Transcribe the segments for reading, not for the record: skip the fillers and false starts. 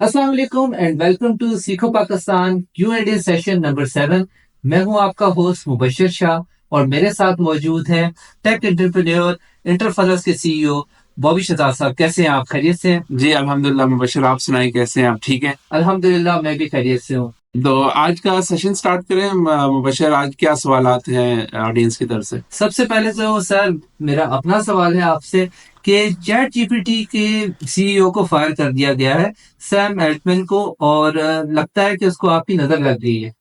अस्सलाम वालेकुम and welcome to सीखो पाकिस्तान Q&A सेशन नंबर 7। मैं हूं आपका होस्ट मुबशर शाह और मेरे साथ मौजूद हैं टेक एंटरप्रेन्योर इंटरफलस के सीईओ बॉबी शहजाद साहब। कैसे हैं आप? खैरियत से हैं? जी अल्हम्दुलिल्लाह मुबशर, आप सुनाइए कैसे हैं आप? ठीक है। अल्हम्दुलिल्लाह मैं भी खैरियत से हूँ। तो आज का सेशन स्टार्ट करें। मुबशर, आज क्या सवालात हैं ऑडियंस की तरफ से? सबसे पहले तो सर मेरा अपना सवाल है आपसे कि चैट जीपीटी के सीईओ को फायर कर दिया गया है, सैम एल्टमैन को, और लगता है कि उसको आपकी नजर लग गई है।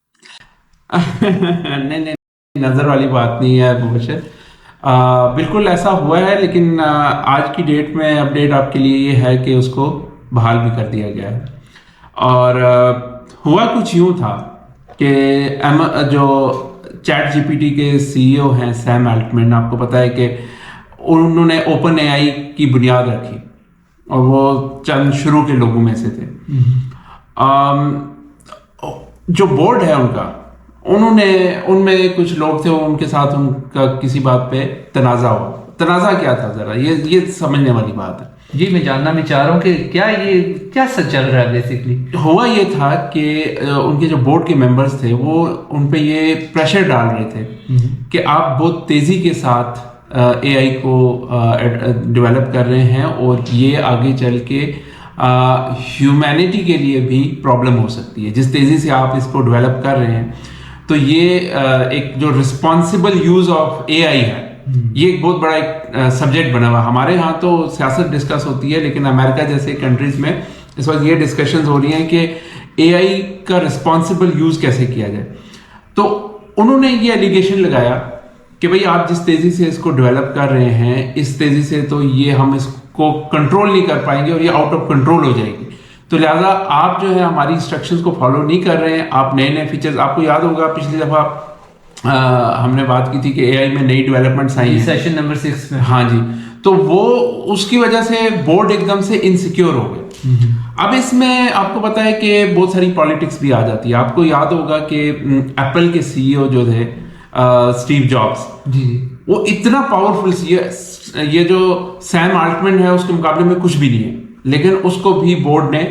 नहीं नहीं, नजर वाली बात नहीं है मुबशर। बिल्कुल ऐसा हुआ है, लेकिन आज की डेट में अपडेट आपके लिए ये है कि उसको बहाल भी कर दिया गया है। और हुआ कुछ यूं था कि जो चैट जीपीटी के सीईओ हैं सैम अल्टमैन, आपको पता है कि उन्होंने ओपन एआई की बुनियाद रखी और वो चंद शुरू के लोगों में से थे। जो बोर्ड है उनका, उन्होंने उनमें कुछ लोग थे, उनके साथ उनका किसी बात पे तनाजा हुआ। तनाजा क्या था, जरा ये समझने वाली बात है। जी मैं जानना भी चाह रहा हूँ कि क्या ये क्या सच चल रहा है बेसिकली। हुआ ये था कि उनके जो बोर्ड के मेंबर्स थे वो उन पे ये प्रेशर डाल रहे थे कि आप बहुत तेजी के साथ एआई को डेवलप कर रहे हैं और ये आगे चल के ह्यूमैनिटी के लिए भी प्रॉब्लम हो सकती है। जिस तेजी से आप इसको डेवलप कर रहे हैं, तो ये एक जो रिस्पॉन्सिबल यूज ऑफ एआई है, ये एक बहुत बड़ा एक सब्जेक्ट बना हुआ है। हमारे यहाँ तो सियासत डिस्कस होती है, लेकिन अमेरिका जैसे कंट्रीज में इस वक्त ये डिस्कशंस हो रही हैं कि एआई का रिस्पॉन्सिबल यूज कैसे किया जाए। तो उन्होंने ये एलिगेशन लगाया कि भाई आप जिस तेजी से इसको डेवलप कर रहे हैं, इस तेजी से तो ये हम इसको कंट्रोल नहीं कर पाएंगे और ये आउट ऑफ कंट्रोल हो जाएगी। तो लिहाजा आप जो है हमारी इंस्ट्रक्शंस को फॉलो नहीं कर रहे हैं। आप नए नए फीचर्स, आपको याद होगा पिछली दफा हमने बात की थी कि एआई में नई डेवलपमेंट्स आई हैं सेशन नंबर 6 में। हाँ जी। तो वो उसकी वजह से बोर्ड एकदम से इनसिक्योर हो गए। अब इसमें आपको पता है कि बहुत सारी पॉलिटिक्स भी आ जाती है। आपको याद होगा कि एप्पल के सीईओ जो थे स्टीव जॉब्स, जी वो इतना पावरफुल ये जो सैम आल्टमैन है उसके मुकाबले में कुछ भी नहीं है, लेकिन उसको भी बोर्ड ने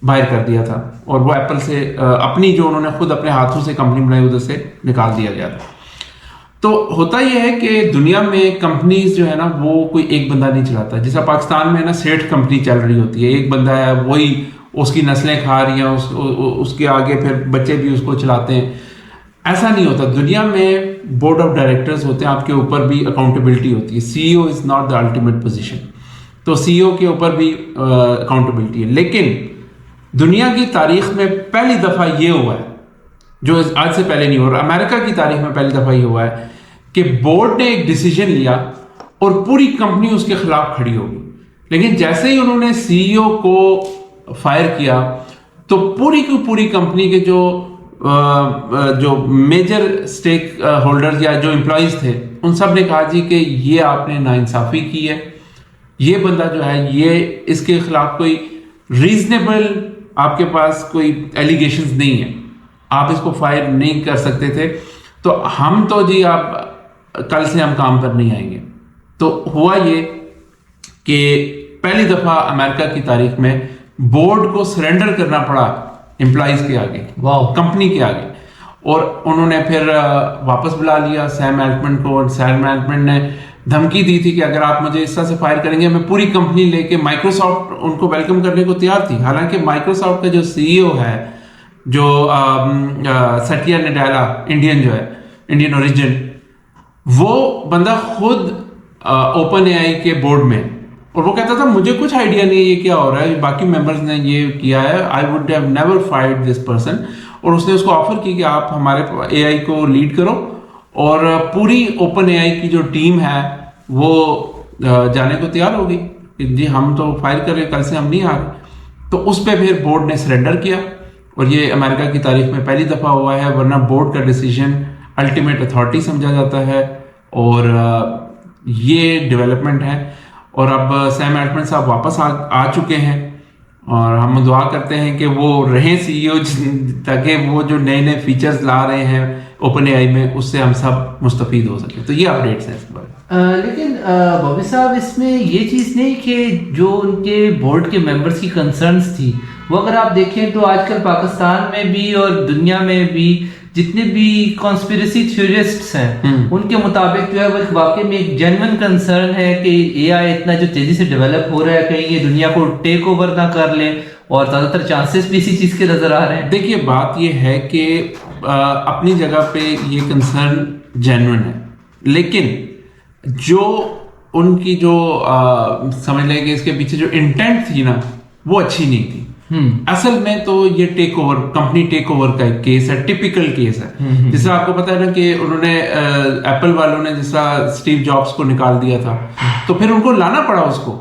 बाहर कर दिया था और वो एप्पल से अपनी जो उन्होंने खुद अपने हाथों से कंपनी बनाई उधर से निकाल दिया गया था। तो होता यह है कि दुनिया में कंपनीज जो है ना, वो कोई एक बंदा नहीं चलाता। जैसा पाकिस्तान में ना सेठ कंपनी चल रही होती है, एक बंदा है, वही उसकी नस्लें खा रही हैं, उसके आगे फिर बच्चे भी उसको चलाते हैं। ऐसा नहीं होता। दुनिया में बोर्ड ऑफ डायरेक्टर्स होते हैं, आपके ऊपर भी अकाउंटेबिलिटी होती है। CEO is not the ultimate position, तो सीईओ के ऊपर भी अकाउंटेबिलिटी है। लेकिन दुनिया की तारीख में पहली दफा ये हुआ है, जो आज से पहले नहीं हो रहा, अमेरिका की तारीख में पहली दफा ये हुआ है कि बोर्ड ने एक डिसीजन लिया और पूरी कंपनी उसके खिलाफ खड़ी होगी। लेकिन जैसे ही उन्होंने सीईओ को फायर किया, तो पूरी की पूरी कंपनी के जो मेजर स्टेक होल्डर्स या जो एम्प्लॉयज थे, उन सब ने कहा जी कि ये आपने नाइंसाफी की है। ये बंदा जो है, ये इसके खिलाफ कोई रीजनेबल आपके पास कोई एलिगेशंस नहीं है, आप इसको फायर नहीं कर सकते थे। तो हम तो जी आप कल से हम काम पर नहीं आएंगे। तो हुआ ये कि पहली दफा अमेरिका की तारीख में बोर्ड को सरेंडर करना पड़ा एम्प्लॉइज के आगे, कंपनी के आगे। और उन्होंने फिर वापस बुला लिया सैम एल्टमैन को, और सैम एल्टमैन ने धमकी दी थी कि अगर आप मुझे इस तरह से फायर करेंगे, मैं पूरी कंपनी लेके, माइक्रोसॉफ्ट उनको वेलकम करने को तैयार थी। हालांकि माइक्रोसॉफ्ट का जो सीईओ है, जो सत्या नडेला, इंडियन जो है, इंडियन ओरिजिन, वो बंदा खुद ओपन एआई के बोर्ड में, और वो कहता था मुझे कुछ आइडिया नहीं है ये क्या हो रहा है, बाकी मेंबर्स ने ये किया है, I would have never fired this person. और उसने उसको ऑफर की कि आप हमारे एआई को लीड करो, और पूरी ओपन एआई की जो टीम है वो जाने को तैयार हो गई कि जी हम तो फायर कर रहे, कल से हम नहीं आ रहे। तो उस पर फिर बोर्ड ने सरेंडर किया, और ये अमेरिका की तारीख में पहली दफा हुआ है। वरना बोर्ड का डिसीजन अल्टीमेट अथॉरिटी समझा जाता है, और ये डेवलपमेंट है। और अब सैम एल्टमैन साहब वापस आ चुके हैं, और हम दुआ करते हैं कि वो रहें सीईओ, ताकि वो जो नए नए फीचर्स ला रहे हैं ओपन एआई में, उससे हम सब मुस्तफीद हो सके। तो ये अपडेट्स हैं इसके बारे में। लेकिन बॉबी साहब, इसमें ये चीज़ नहीं कि जो उनके बोर्ड के मेंबर्स की कंसर्न्स थी, वो अगर आप देखें तो आजकल पाकिस्तान में भी और दुनिया में भी जितने भी कॉन्स्पिरेसी थ्योरिस्ट्स हैं, उनके मुताबिक जो है वो एक वाकई में एक जेन्युइन कंसर्न है कि एआई इतना जो तेजी से डेवलप हो रहा है, कहीं ये दुनिया को टेक ओवर ना कर ले, और ज़्यादातर चांसेस भी इसी चीज़ के नज़र आ रहे हैं। देखिए, बात ये है कि अपनी जगह पे ये कंसर्न जेन्युइन है, लेकिन जो उनकी जो समझ लें कि इसके पीछे जो इंटेंट थी ना, वो अच्छी नहीं थी। असल में तो ये take over, company take over का एक केस है, टिपिकल केस है। जैसे आपको पता है ना कि उन्होंने एप्पल वालों ने जैसा स्टीव जॉब्स को निकाल दिया था, तो फिर उनको लाना पड़ा उसको।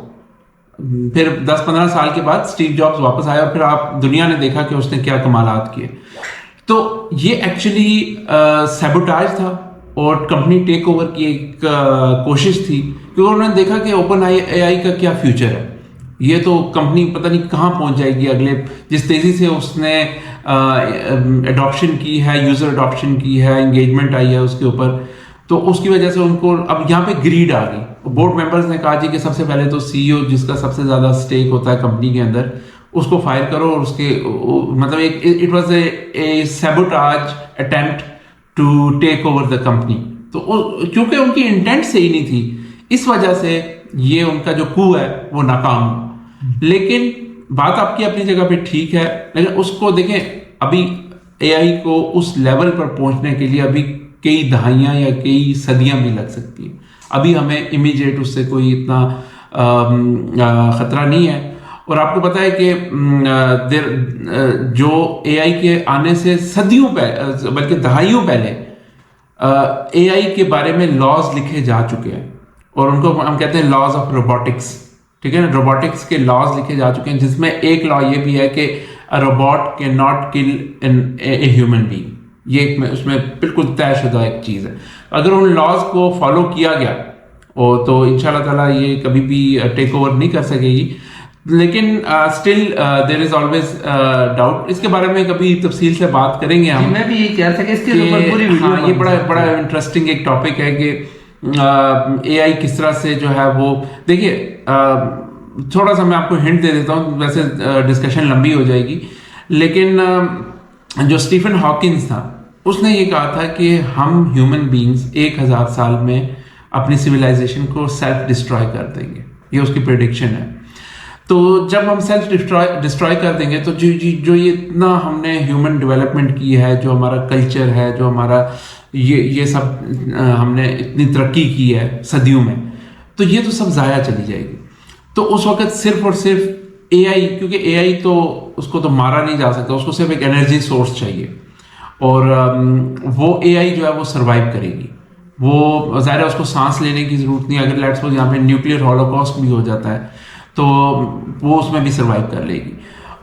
फिर 10-15 साल के बाद स्टीव जॉब्स वापस आया और फिर आप दुनिया ने देखा कि उसने क्या कमालात किए। तो ये एक्चुअली सैबोटाज था और कंपनी टेक ओवर की एक कोशिश थी, क्योंकि उन्होंने देखा कि ओपन एआई का क्या फ्यूचर है। ये तो कंपनी पता नहीं कहाँ पहुंच जाएगी अगले, जिस तेजी से उसने एडॉप्शन की है, यूजर एडॉप्शन की है, एंगेजमेंट आई है उसके ऊपर, तो उसकी वजह से उनको अब यहाँ पे ग्रीड आ गई। बोर्ड मेंबर्स ने कहा जी कि सबसे पहले तो सीईओ, जिसका सबसे ज्यादा स्टेक होता है कंपनी के अंदर, उसको फायर करो, और उसके मतलब एक it was a sabotage attempt to take over the company. तो क्योंकि उनकी इंटेंट सही नहीं थी, इस वजह से ये उनका जो कू है वो नाकाम हुआ। लेकिन बात आपकी अपनी जगह पे ठीक है, लेकिन उसको देखें, अभी एआई को उस लेवल पर पहुंचने के लिए अभी कई दहाइयां या कई सदियां भी लग सकती है। अभी हमें इमीडिएट उससे कोई इतना खतरा नहीं है। और आपको पता है कि जो एआई के आने से सदियों पहले, बल्कि दहाइयों पहले, एआई के बारे में लॉज लिखे जा चुके हैं, और उनको हम कहते हैं लॉज ऑफ रोबोटिक्स। ठीक है ना, रोबोटिक्स के लॉज लिखे जा चुके हैं, जिसमें एक लॉ ये भी है कि a robot can not kill a human being. ये उसमें बिल्कुल तयशुदा एक चीज है। अगर उन लॉज को फॉलो किया गया तो इंशाल्लाह ताला ये कभी भी टेक ओवर नहीं कर सकेगी। लेकिन still there is always doubt. इसके बारे में कभी तफसील से बात करेंगे हम। मैं भी यही कह रहा था कि इसके ऊपर पूरी वीडियो, हाँ, ये बड़ा इंटरेस्टिंग एक टॉपिक है कि एआई किस तरह से जो है वो, देखिए थोड़ा सा मैं आपको हिंट दे देता हूँ, वैसे डिस्कशन लंबी हो जाएगी, लेकिन जो स्टीफन हॉकिंस था, उसने ये कहा था कि हम ह्यूमन बीइंग्स 1000 साल में अपनी सिविलाइजेशन को सेल्फ डिस्ट्रॉय कर देंगे। ये उसकी प्रेडिक्शन है। तो जब हम सेल्फ डिस्ट्रॉय कर देंगे, तो जो ये इतना हमने ह्यूमन डेवलपमेंट की है, जो हमारा कल्चर है, जो हमारा ये सब हमने इतनी तरक्की की है सदियों में, तो ये तो सब जाया चली जाएगी। तो उस वक्त सिर्फ और सिर्फ एआई, क्योंकि एआई तो उसको तो मारा नहीं जा सकता, उसको सिर्फ एक एनर्जी सोर्स चाहिए, और वो एआई जो है वो सरवाइव करेगी। वो ज़ाहिर है उसको सांस लेने की जरूरत नहीं। अगर लेट्स सपोज यहाँ पे न्यूक्लियर हॉलोकॉस्ट भी हो जाता है तो वो उसमें भी सरवाइव कर लेगी,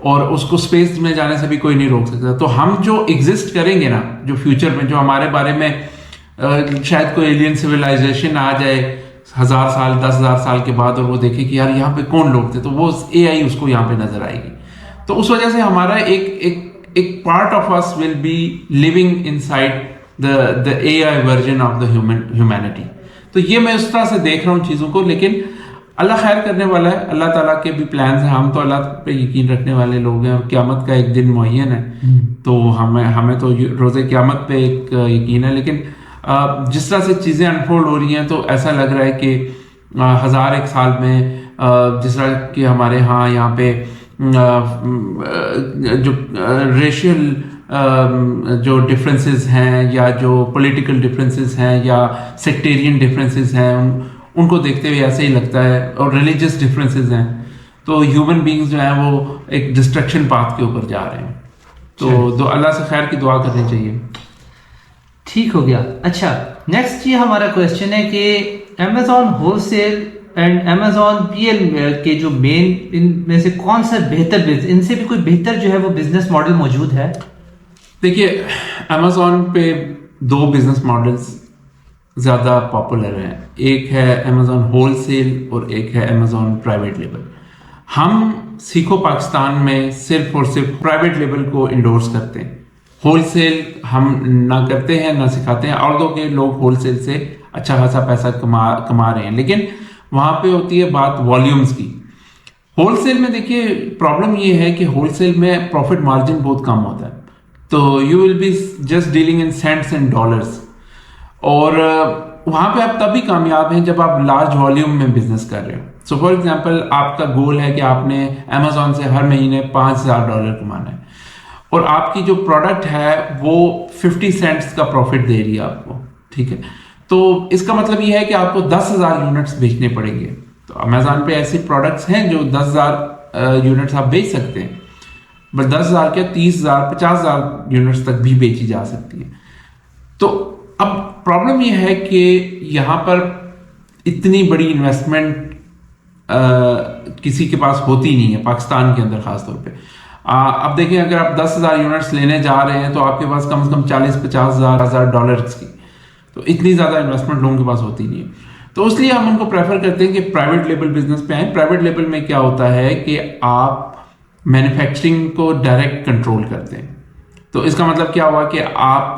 और उसको स्पेस में जाने से भी कोई नहीं रोक सकता। तो हम जो एग्जिस्ट करेंगे ना, जो फ्यूचर में, जो हमारे बारे में शायद कोई एलियन सिविलाइजेशन आ जाए 1000 साल 10,000 साल के बाद, और वो देखे कि यार यहाँ पे कौन लोग थे, तो वो एआई उसको यहाँ पे नजर आएगी। तो उस वजह से हमारा एक part of us will be living inside the AI version of the humanity. तो ये मैं उस तरह से देख रहा हूँ चीजों को। लेकिन अल्लाह खैर करने वाला है, अल्लाह ताला के भी प्लान्स हैं। हम तो अल्लाह पे यकीन रखने वाले लोग हैं, और क़यामत का एक दिन मुअय्यन है, तो हमें तो रोज़े क़यामत पे एक यकीन है। लेकिन जिस तरह से चीज़ें अनफोल्ड हो रही हैं, तो ऐसा लग रहा है कि 1001 साल में जिस तरह कि हमारे यहाँ पे जो रेशियल जो डिफरेंसेस हैं, या जो पॉलिटिकल डिफरेंसेस हैं, या सेक्टेरियन डिफरेंसेस हैं, उनको देखते हुए ऐसे ही लगता है, और रिलीजियस डिफरेंसेस हैं, तो ह्यूमन बीइंग्स जो हैं वो एक डिस्ट्रक्शन पाथ के ऊपर जा रहे हैं। तो अल्लाह से खैर की दुआ करनी चाहिए। ठीक हो गया। अच्छा, नेक्स्ट ये हमारा क्वेश्चन है कि Amazon wholesale and Amazon PL के जो मेन, इनमें से कौन सा बेहतर, इनसे भी कोई बेहतर जो है वो बिजनेस मॉडल मौजूद है? देखिए, अमेजॉन पे 2 बिजनेस मॉडल्स ज़्यादा पॉपुलर हैं। एक है अमेजॉन होलसेल और एक है अमेजॉन प्राइवेट लेबल। हम सीखो पाकिस्तान में सिर्फ और सिर्फ प्राइवेट लेबल को इंडोर्स करते हैं, होलसेल हम ना करते हैं ना सिखाते हैं, और दो के लोग होलसेल से अच्छा खासा पैसा कमा रहे हैं, लेकिन वहां पे होती है बात वॉल्यूम्स की। होलसेल में देखिए प्रॉब्लम ये है कि होलसेल में प्रॉफिट मार्जिन बहुत कम होता है, तो you will be just dealing in cents and dollars, और वहां पे आप तभी कामयाब हैं जब आप लार्ज वॉल्यूम में बिजनेस कर रहे हो। सो फॉर एग्जांपल आपका गोल है कि आपने अमेजोन से हर महीने $5,000 कमाना है, और आपकी जो प्रोडक्ट है वो 50 सेंट्स का प्रॉफिट दे रही है आपको, ठीक है, तो इसका मतलब ये है कि आपको 10,000 यूनिट्स बेचने पड़ेंगे। तो अमेजोन पे ऐसी प्रोडक्ट्स हैं जो 10,000 यूनिट्स आप बेच सकते हैं, बट 10,000 क्या 30,000 50,000 यूनिट्स तक भी बेची जा सकती है। तो अब प्रॉब्लम यह है कि यहां पर इतनी बड़ी इन्वेस्टमेंट किसी के पास होती नहीं है, पाकिस्तान के अंदर खासतौर पे। अब देखें, अगर आप 10,000 यूनिट्स लेने जा रहे हैं तो आपके पास कम से कम 40-50,000 डॉलर्स की, तो इतनी ज्यादा इन्वेस्टमेंट लोगों के पास होती नहीं है। तो इसलिए हम उनको प्रेफर करते हैं कि प्राइवेट लेबल बिजनेस पे आए। प्राइवेट लेबल में क्या होता है कि आप मैन्युफैक्चरिंग को डायरेक्ट कंट्रोल करते हैं। तो इसका मतलब क्या हुआ कि आप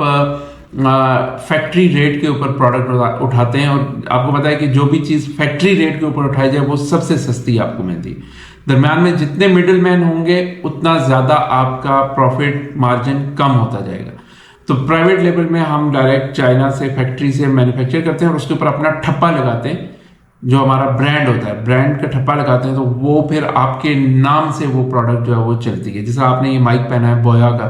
फैक्ट्री रेट के ऊपर प्रोडक्ट उठाते हैं, और आपको पता है कि जो भी चीज़ फैक्ट्री रेट के ऊपर उठाई जाए वो सबसे सस्ती आपको मिलती है। दरम्यान में जितने मिडिल मैन होंगे उतना ज़्यादा आपका प्रॉफिट मार्जिन कम होता जाएगा। तो प्राइवेट लेवल में हम डायरेक्ट चाइना से फैक्ट्री से मैन्युफैक्चर करते हैं और उसके ऊपर अपना ठप्पा लगाते हैं, जो हमारा ब्रांड होता है, ब्रांड का ठप्पा लगाते हैं, तो वो फिर आपके नाम से वो प्रोडक्ट जो है वो चलती है। जैसे आपने ये माइक पहना है बोया का,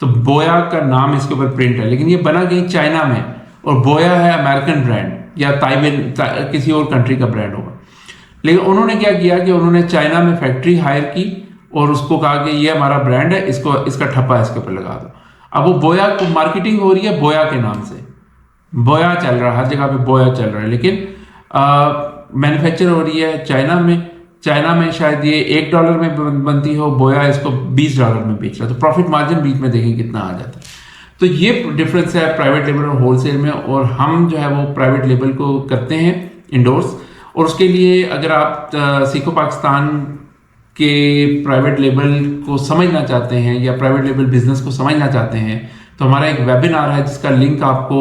तो बोया का नाम इसके ऊपर प्रिंट है, लेकिन ये बना कहीं चाइना में, और बोया है अमेरिकन ब्रांड या ताइवान किसी और कंट्री का ब्रांड होगा। लेकिन उन्होंने क्या किया कि उन्होंने चाइना में फैक्ट्री हायर की और उसको कहा कि ये हमारा ब्रांड है, इसको इसका ठप्पा इसके ऊपर लगा दो। अब वो बोया को मार्केटिंग हो रही है बोया के नाम से, बोया चल रहा है, हर जगह पे बोया चल रहा है, लेकिन मैन्युफैक्चर हो रही है चाइना में। चाइना में शायद ये $1 में बनती हो, बोया इसको $20 में बेच रहा है, तो प्रॉफिट मार्जिन बीच में देखें कितना आ जाता है। तो ये डिफरेंस है प्राइवेट लेबल और होलसेल में, और हम जो है वो प्राइवेट लेबल को करते हैं इंडोर्स। और उसके लिए अगर आप सीखो पाकिस्तान के प्राइवेट लेबल को समझना चाहते हैं या प्राइवेट लेबल बिजनेस को समझना चाहते हैं, तो हमारा एक वेबिनार है जिसका लिंक आपको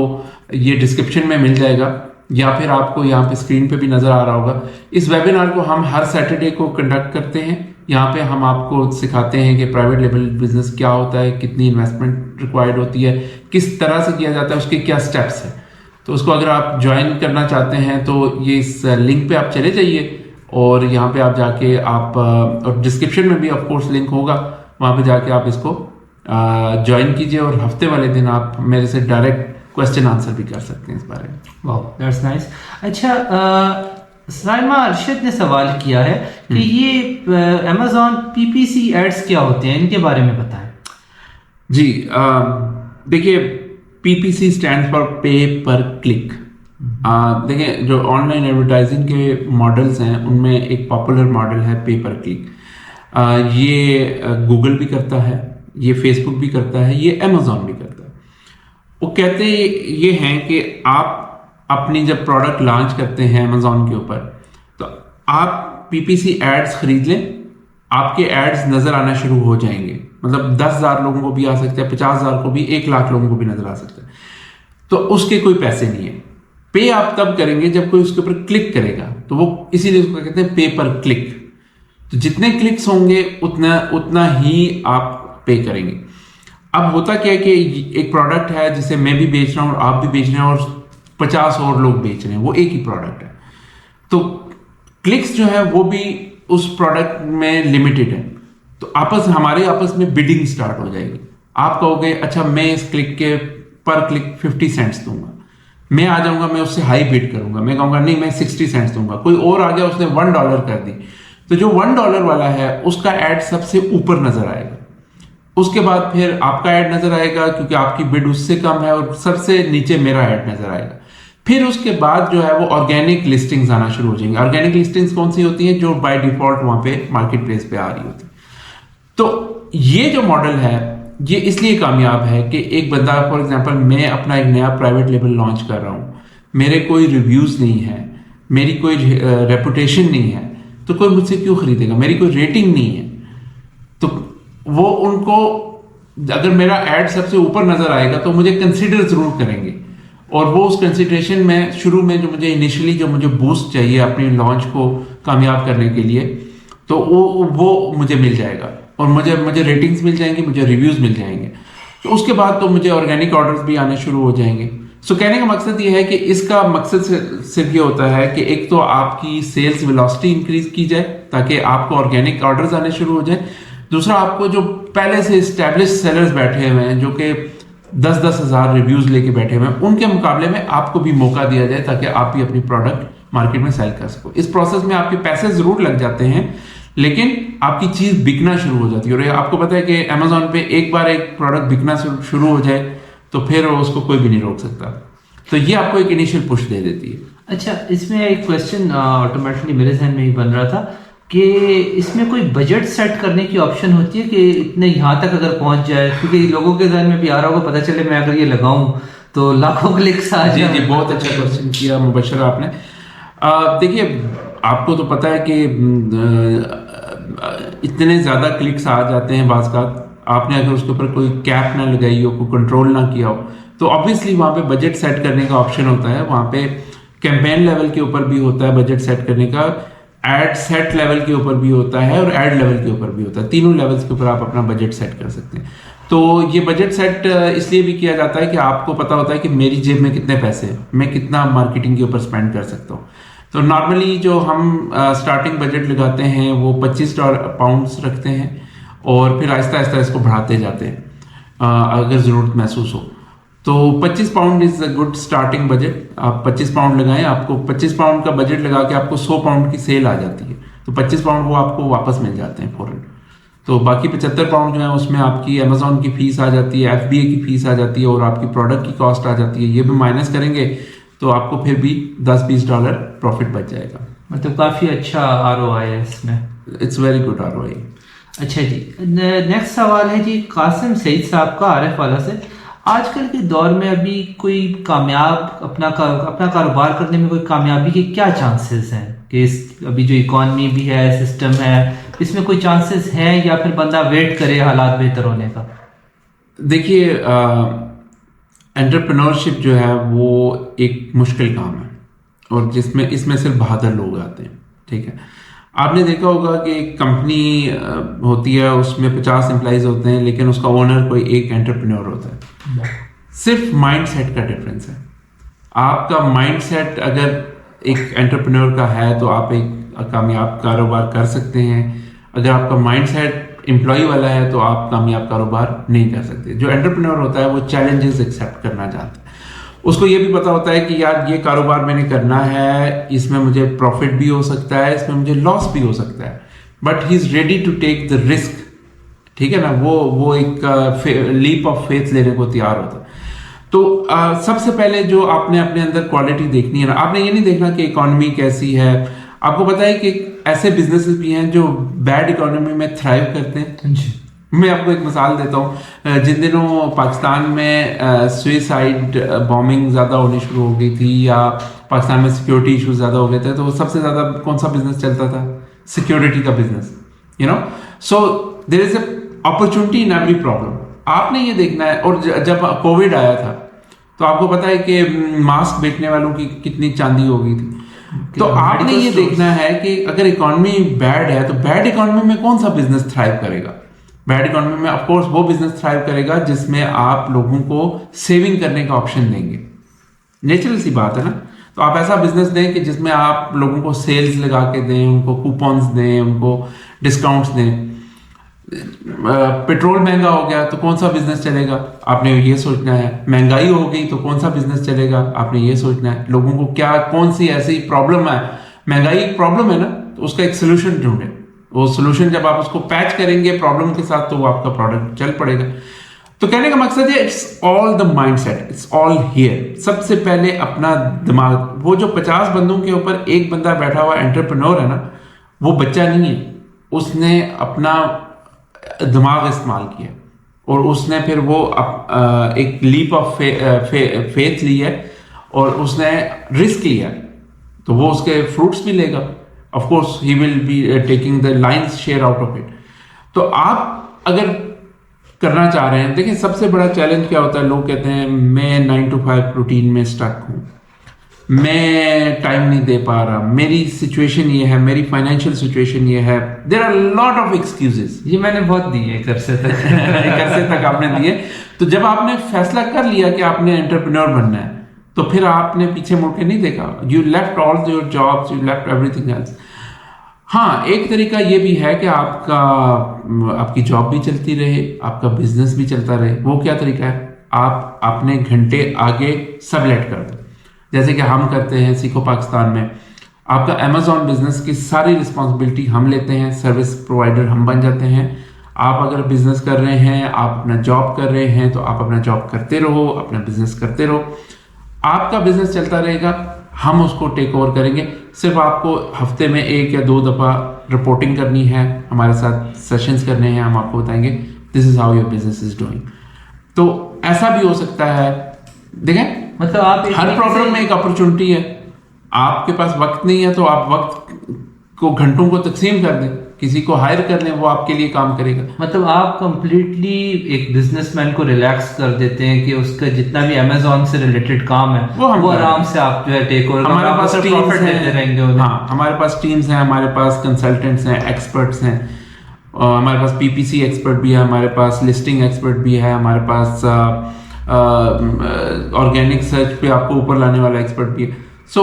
ये डिस्क्रिप्शन में मिल जाएगा, या फिर आपको यहाँ पे स्क्रीन पे भी नजर आ रहा होगा। इस वेबिनार को हम हर सैटरडे को कंडक्ट करते हैं। यहाँ पे हम आपको सिखाते हैं कि प्राइवेट लेबल बिजनेस क्या होता है, कितनी इन्वेस्टमेंट रिक्वायर्ड होती है, किस तरह से किया जाता है, उसके क्या स्टेप्स हैं। तो उसको अगर आप ज्वाइन करना चाहते हैं तो ये इस लिंक पे आप चले जाइए, और यहाँ पे आप जाके आप, और डिस्क्रिप्शन में भी ऑफ कोर्स लिंक होगा, वहाँ पे जाके आप इसको ज्वाइन कीजिए, और हफ्ते वाले दिन आप मेरे से डायरेक्ट क्वेश्चन आंसर भी कर सकते हैं इस बारे में। वाह, दैट्स नाइस। अच्छा, साइमा अरशद ने सवाल किया है कि ये अमेजॉन PPC एड्स क्या होते हैं, इनके बारे में बताएं। जी, देखिए PPC स्टैंड फॉर पे पर क्लिक। देखिए जो ऑनलाइन एडवर्टाइजिंग के मॉडल्स हैं उनमें एक पॉपुलर मॉडल है पे पर क्लिक। ये गूगल भी करता है, ये फेसबुक भी करता है, ये अमेजॉन भी करता है। वो कहते ये हैं कि आप अपनी जब प्रोडक्ट लॉन्च करते हैं अमेजॉन के ऊपर, तो आप PPC एड्स खरीद लें, आपके एड्स नजर आना शुरू हो जाएंगे। मतलब 10,000 लोगों को भी आ सकते हैं, 50,000 को भी, 1,00,000 लोगों को भी नजर आ सकता है। तो उसके कोई पैसे नहीं है। पे आप तब करेंगे जब कोई उसके ऊपर क्लिक करेगा, तो वो इसीलिए उसको कहते हैं पे पर क्लिक। तो जितने क्लिक्स होंगे उतना ही आप पे करेंगे। अब होता क्या है कि एक प्रोडक्ट है जिसे मैं भी बेच रहा हूं और आप भी बेच रहे हैं और 50 और लोग बेच रहे हैं, वो एक ही प्रोडक्ट है, तो क्लिक्स जो है वो भी उस प्रोडक्ट में लिमिटेड है। तो हमारे आपस में बिडिंग स्टार्ट हो जाएगी। आप कहोगे अच्छा मैं इस क्लिक के पर क्लिक 50 सेंट्स दूंगा, मैं आ जाऊंगा, मैं उससे हाई बिड करूंगा, मैं कहूंगा नहीं मैं 60 सेंट्स दूंगा। कोई और आ गया, उसने $1 कर दी, तो जो $1 वाला है उसका एड सबसे ऊपर नजर आएगा। उसके बाद फिर आपका ऐड नजर आएगा क्योंकि आपकी बिड उससे कम है, और सबसे नीचे मेरा ऐड नजर आएगा। फिर उसके बाद जो है वो ऑर्गेनिक लिस्टिंग्स आना शुरू हो जाएंगी। ऑर्गेनिक लिस्टिंग्स कौन सी होती हैं? जो बाय डिफॉल्ट वहां पे मार्केट प्लेस पे आ रही होती है। तो ये जो मॉडल है ये इसलिए कामयाब है कि एक बंदा, फॉर एग्जांपल मैं अपना एक नया प्राइवेट लेबल लॉन्च कर रहा हूं, मेरे कोई रिव्यूज नहीं है, मेरी कोई रेपुटेशन नहीं है, तो कोई मुझसे क्यों खरीदेगा? मेरी कोई रेटिंग नहीं है, तो वो उनको अगर मेरा एड सबसे ऊपर नजर आएगा तो मुझे कंसिडर जरूर करेंगे, और वो उस कंसिडरेशन में शुरू में जो मुझे इनिशियली जो मुझे बूस्ट चाहिए अपनी लॉन्च को कामयाब करने के लिए, तो वो मुझे मिल जाएगा, और मुझे मुझे रेटिंग्स मिल जाएंगी, मुझे रिव्यूज मिल जाएंगे। तो उसके बाद तो मुझे ऑर्गेनिक ऑर्डर्स भी आने शुरू हो जाएंगे। सो कहने का मकसद ये है कि इसका मकसद सिर्फ ये होता है कि एक तो आपकी सेल्स वेलोसिटी इंक्रीज की जाए ताकि आपको ऑर्गेनिक ऑर्डर्स आने शुरू हो जाए। दूसरा, आपको जो पहले से स्टैब्लिश सेलर्स बैठे हुए हैं जो कि 10-10 हज़ार रिव्यूज लेके बैठे हुए हैं, उनके मुकाबले में आपको भी मौका दिया जाए ताकि आप भी अपनी प्रोडक्ट मार्केट में सेल कर सको। इस प्रोसेस में आपके पैसे जरूर लग जाते हैं, लेकिन आपकी चीज बिकना शुरू हो जाती है। और आपको पता है कि अमेजोन पे एक बार एक प्रोडक्ट बिकना शुरू हो जाए तो फिर उसको कोई भी नहीं रोक सकता। तो ये आपको एक इनिशियल पुश दे देती है। अच्छा, इसमें एक क्वेश्चन ऑटोमेटिकली मेरे जहन में ही बन रहा था कि इसमें कोई बजट सेट करने की ऑप्शन होती है कि इतने यहाँ तक अगर पहुंच जाए, क्योंकि लोगों के जहन में भी आ रहा होगा, पता चले मैं अगर ये लगाऊं तो लाखों क्लिक्स आ जाए। जी, बहुत अच्छा क्वेश्चन किया मुबशर आपने। देखिए, आपको तो पता है कि इतने ज्यादा क्लिक्स आ जाते हैं बाज़ का, आपने अगर उसके ऊपर कोई कैप ना लगाई हो, कोई कंट्रोल ना किया हो, तो ऑब्वियसली वहां पे बजट सेट करने का ऑप्शन होता है। वहां पे कैंपेन लेवल के ऊपर भी होता है बजट सेट करने का, एड सेट लेवल के ऊपर भी होता है और एड लेवल के ऊपर भी होता है। तीनों लेवल्स के ऊपर आप अपना बजट सेट कर सकते हैं। तो ये बजट सेट इसलिए भी किया जाता है कि आपको पता होता है कि मेरी जेब में कितने पैसे हैं, मैं कितना मार्केटिंग के ऊपर स्पेंड कर सकता हूँ। तो नॉर्मली जो हम स्टार्टिंग बजट लगाते हैं वो £25 रखते हैं, और फिर आहिस्ता आहिस्ता इसको बढ़ाते जाते हैं अगर ज़रूरत महसूस हो। तो £25 is a good starting budget. आप £25 लगाएं, आपको £25 का बजट लगा के आपको £100 की सेल आ जाती है, तो £25 वो आपको वापस मिल जाते हैं फौरन। तो बाकी £75 जो है उसमें आपकी अमेजोन की फीस आ जाती है, FBA की फीस आ जाती है, और आपकी प्रोडक्ट की कॉस्ट आ जाती है। ये भी माइनस करेंगे तो आपको फिर भी $10-20 प्रॉफिट बच जाएगा। मतलब काफी अच्छा ROI है इसमें। It's very good ROI। अच्छा जी, नेक्स्ट सवाल है जी कासिम सईद साहब का आरएफ वाला से। आजकल के दौर में अभी कोई कामयाब अपना कारोबार करने में कोई कामयाबी के क्या चांसेस हैं कि अभी जो इकॉनमी भी है, सिस्टम है, इसमें कोई चांसेस हैं या फिर बंदा वेट करे हालात बेहतर होने का? देखिए, एंटरप्रेन्योरशिप जो है वो एक मुश्किल काम है, और इसमें सिर्फ बहादुर लोग आते हैं। ठीक है, आपने देखा होगा कि एक कंपनी होती है, उसमें 50 एम्प्लॉइज होते हैं, लेकिन उसका ओनर कोई एक एंटरप्रेन्योर होता है। सिर्फ माइंडसेट का डिफरेंस है। आपका माइंडसेट अगर एक एंटरप्रेन्योर का है तो आप एक कामयाब कारोबार कर सकते हैं। अगर आपका माइंडसेट एम्प्लॉय वाला है तो आप कामयाब कारोबार नहीं कर सकते। जो एंटरप्रेन्योर होता है वो चैलेंजेस एक्सेप्ट करना चाहता है। उसको ये भी पता होता है कि यार ये कारोबार मैंने करना है, इसमें मुझे प्रॉफिट भी हो सकता है, इसमें मुझे लॉस भी हो सकता है, but he is ready to take the risk. ठीक है ना, वो एक लीप ऑफ फेथ लेने को तैयार होता है। तो सबसे पहले जो आपने अपने अंदर क्वालिटी देखनी है ना, आपने ये नहीं देखना कि इकोनॉमी कैसी है। आपको पता है कि ऐसे बिजनेसेस भी हैं जो बैड इकोनॉमी में थ्राइव करते हैं। मैं आपको एक मिसाल देता हूँ। जिन दिनों पाकिस्तान में सुइसाइड बॉम्बिंग ज़्यादा होनी शुरू हो गई थी, या पाकिस्तान में सिक्योरिटी इशूज ज़्यादा हो गए थे, तो सबसे ज़्यादा कौन सा बिजनेस चलता था? सिक्योरिटी का business. You know, so there is a opportunity in every problem. आपने ये देखना है। और जब कोविड आया था तो आपको पता है कि मास्क बेचने वालों की कितनी चांदी हो गई थी। तो आपने ये देखना है कि अगर इकोनॉमी बैड है तो बैड इकोनॉमी में कौन सा बिजनेस थ्राइव करेगा? बैड इकोनॉमी में ऑफ कोर्स वो बिजनेस थ्राइव करेगा जिसमें आप लोगों को सेविंग करने का ऑप्शन देंगे। नेचुरल सी बात है ना। तो आप ऐसा बिजनेस दें कि जिसमें आप लोगों को सेल्स लगा के दें, उनको कूपन्स दें, उनको डिस्काउंट्स दें। पेट्रोल महंगा हो गया तो कौन सा बिजनेस चलेगा? आपने ये सोचना है। महंगाई हो गई तो कौन सा बिजनेस चलेगा? आपने ये सोचना है। लोगों को क्या कौन सी ऐसी प्रॉब्लम है? महंगाई एक प्रॉब्लम है ना, तो उसका एक सोल्यूशन ढूंढे। वो सोल्यूशन जब आप उसको पैच करेंगे प्रॉब्लम के साथ तो वो आपका प्रोडक्ट चल पड़ेगा। तो कहने का मकसद है it's all the mindset, it's all here. सबसे पहले अपना दिमाग, वो जो 50 बंदों के ऊपर एक बंदा बैठा हुआ एंटरप्रेन्योर है ना, वो बच्चा नहीं है। उसने अपना दिमाग इस्तेमाल किया और उसने फिर वो एक लीप ऑफ फेथ ली है और उसने रिस्क लिया, तो वो उसके फ्रूट्स भी लेगा। Of course he will be taking the lines share out of it. तो आप अगर करना चाह रहे हैं, देखिए सबसे बड़ा चैलेंज क्या होता है, लोग कहते हैं मैं 9 to 5 रूटीन में स्टक हूँ, मैं टाइम नहीं दे पा रहा, मेरी सिचुएशन ये है, मेरी फाइनेंशियल सिचुएशन ये है, there are lot of excuses. ये मैंने बहुत दिए एक अरसे तक एक अरसे तक आपने दिए। तो जब आपने फैसला कर लिया कि आपने एंटरप्रेन्योर बनना है, तो फिर आपने पीछे मुड़ के नहीं देखा, you left all your jobs, you left everything else. हाँ, एक तरीका ये भी है कि आपकी जॉब भी चलती रहे, आपका बिजनेस भी चलता रहे। वो क्या तरीका है, आप अपने घंटे आगे सबलेट कर दो, जैसे कि हम करते हैं सीखो पाकिस्तान में। आपका अमेजॉन बिजनेस की सारी रिस्पॉन्सिबिलिटी हम लेते हैं, सर्विस प्रोवाइडर हम बन जाते हैं। आप अगर बिजनेस कर रहे हैं, आप अपना जॉब कर रहे हैं, तो आप अपना जॉब करते रहो, अपना बिजनेस करते रहो, आपका बिजनेस चलता रहेगा, हम उसको टेक ओवर करेंगे। सिर्फ आपको हफ्ते में 1 या 2 दफ़ा रिपोर्टिंग करनी है, हमारे साथ सेशंस करने हैं, हम आपको बताएंगे this is how your business is doing. तो ऐसा भी हो सकता है, देखें मतलब आप हर प्रॉब्लम में एक अपॉर्चुनिटी है। आपके पास वक्त नहीं है तो आप वक्त को घंटों को तकसीम कर दें, किसी को हायर कर लें, वो आपके लिए काम करेगा। मतलब आप कंप्लीटली एक बिजनेसमैन को रिलैक्स कर देते हैं कि उसका जितना भी अमेजोन से रिलेटेड काम है वो आराम से आप जो है टेक ओवर, हमारे पास प्रॉफिट देते रहेंगे उन्हें। हाँ, हमारे पास टीम्स हैं, हमारे पास कंसल्टेंट्स हैं, एक्सपर्ट्स हैं, हमारे पास पीपीसी एक्सपर्ट भी है, हमारे पास लिस्टिंग एक्सपर्ट भी है, हमारे पास ऑर्गेनिक सर्च पे आपको ऊपर लाने वाला एक्सपर्ट भी है। सो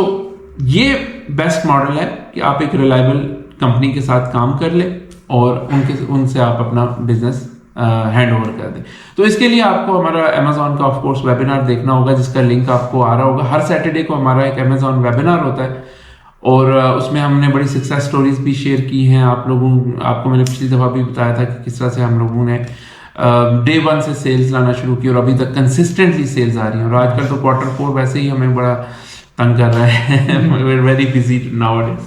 ये बेस्ट मॉडल है कि आप एक रिलायबल कंपनी के साथ काम कर ले और उनसे आप अपना बिजनेस हैंड ओवर कर दें। तो इसके लिए आपको हमारा अमेजॉन का ऑफ कोर्स वेबिनार देखना होगा, जिसका लिंक आपको आ रहा होगा। हर सैटरडे को हमारा एक अमेजॉन वेबिनार होता है और उसमें हमने बड़ी सक्सेस स्टोरीज भी शेयर की हैं। आपको मैंने पिछली दफ़ा भी बताया था कि किस तरह से हम लोगों ने डे 1 से सेल्स लाना शुरू की और अभी तक कंसिस्टेंटली सेल्स आ रही हैं। और आजकल तो Q4 वैसे ही हमें बड़ा तंग कर रहा है, we are very busy nowadays.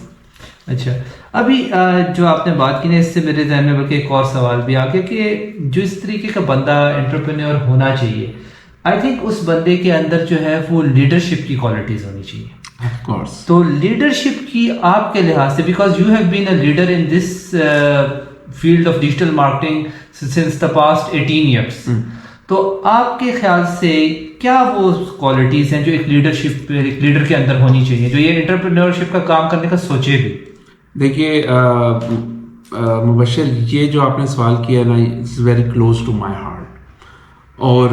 अच्छा, अभी जो आपने बात की ना, इससे मेरे जहन में बल्कि एक और सवाल भी आ गया कि जो इस तरीके का बंदा एंटरप्रेन्योर होना चाहिए, आई थिंक उस बंदे के अंदर जो है वो लीडरशिप की क्वालिटीज होनी चाहिए। Of course. तो लीडरशिप की आपके लिहाज से, because you have been a leader in this field of digital marketing since the past 18 years, तो आपके ख्याल से क्या वो क्वालिटीज हैं जो एक लीडर के अंदर होनी चाहिए, जो ये एंटरप्रेन्योरशिप का काम करने का सोचे भी? देखिए मुबश्शिर, ये जो आपने सवाल किया ना, it's very close to my heart. और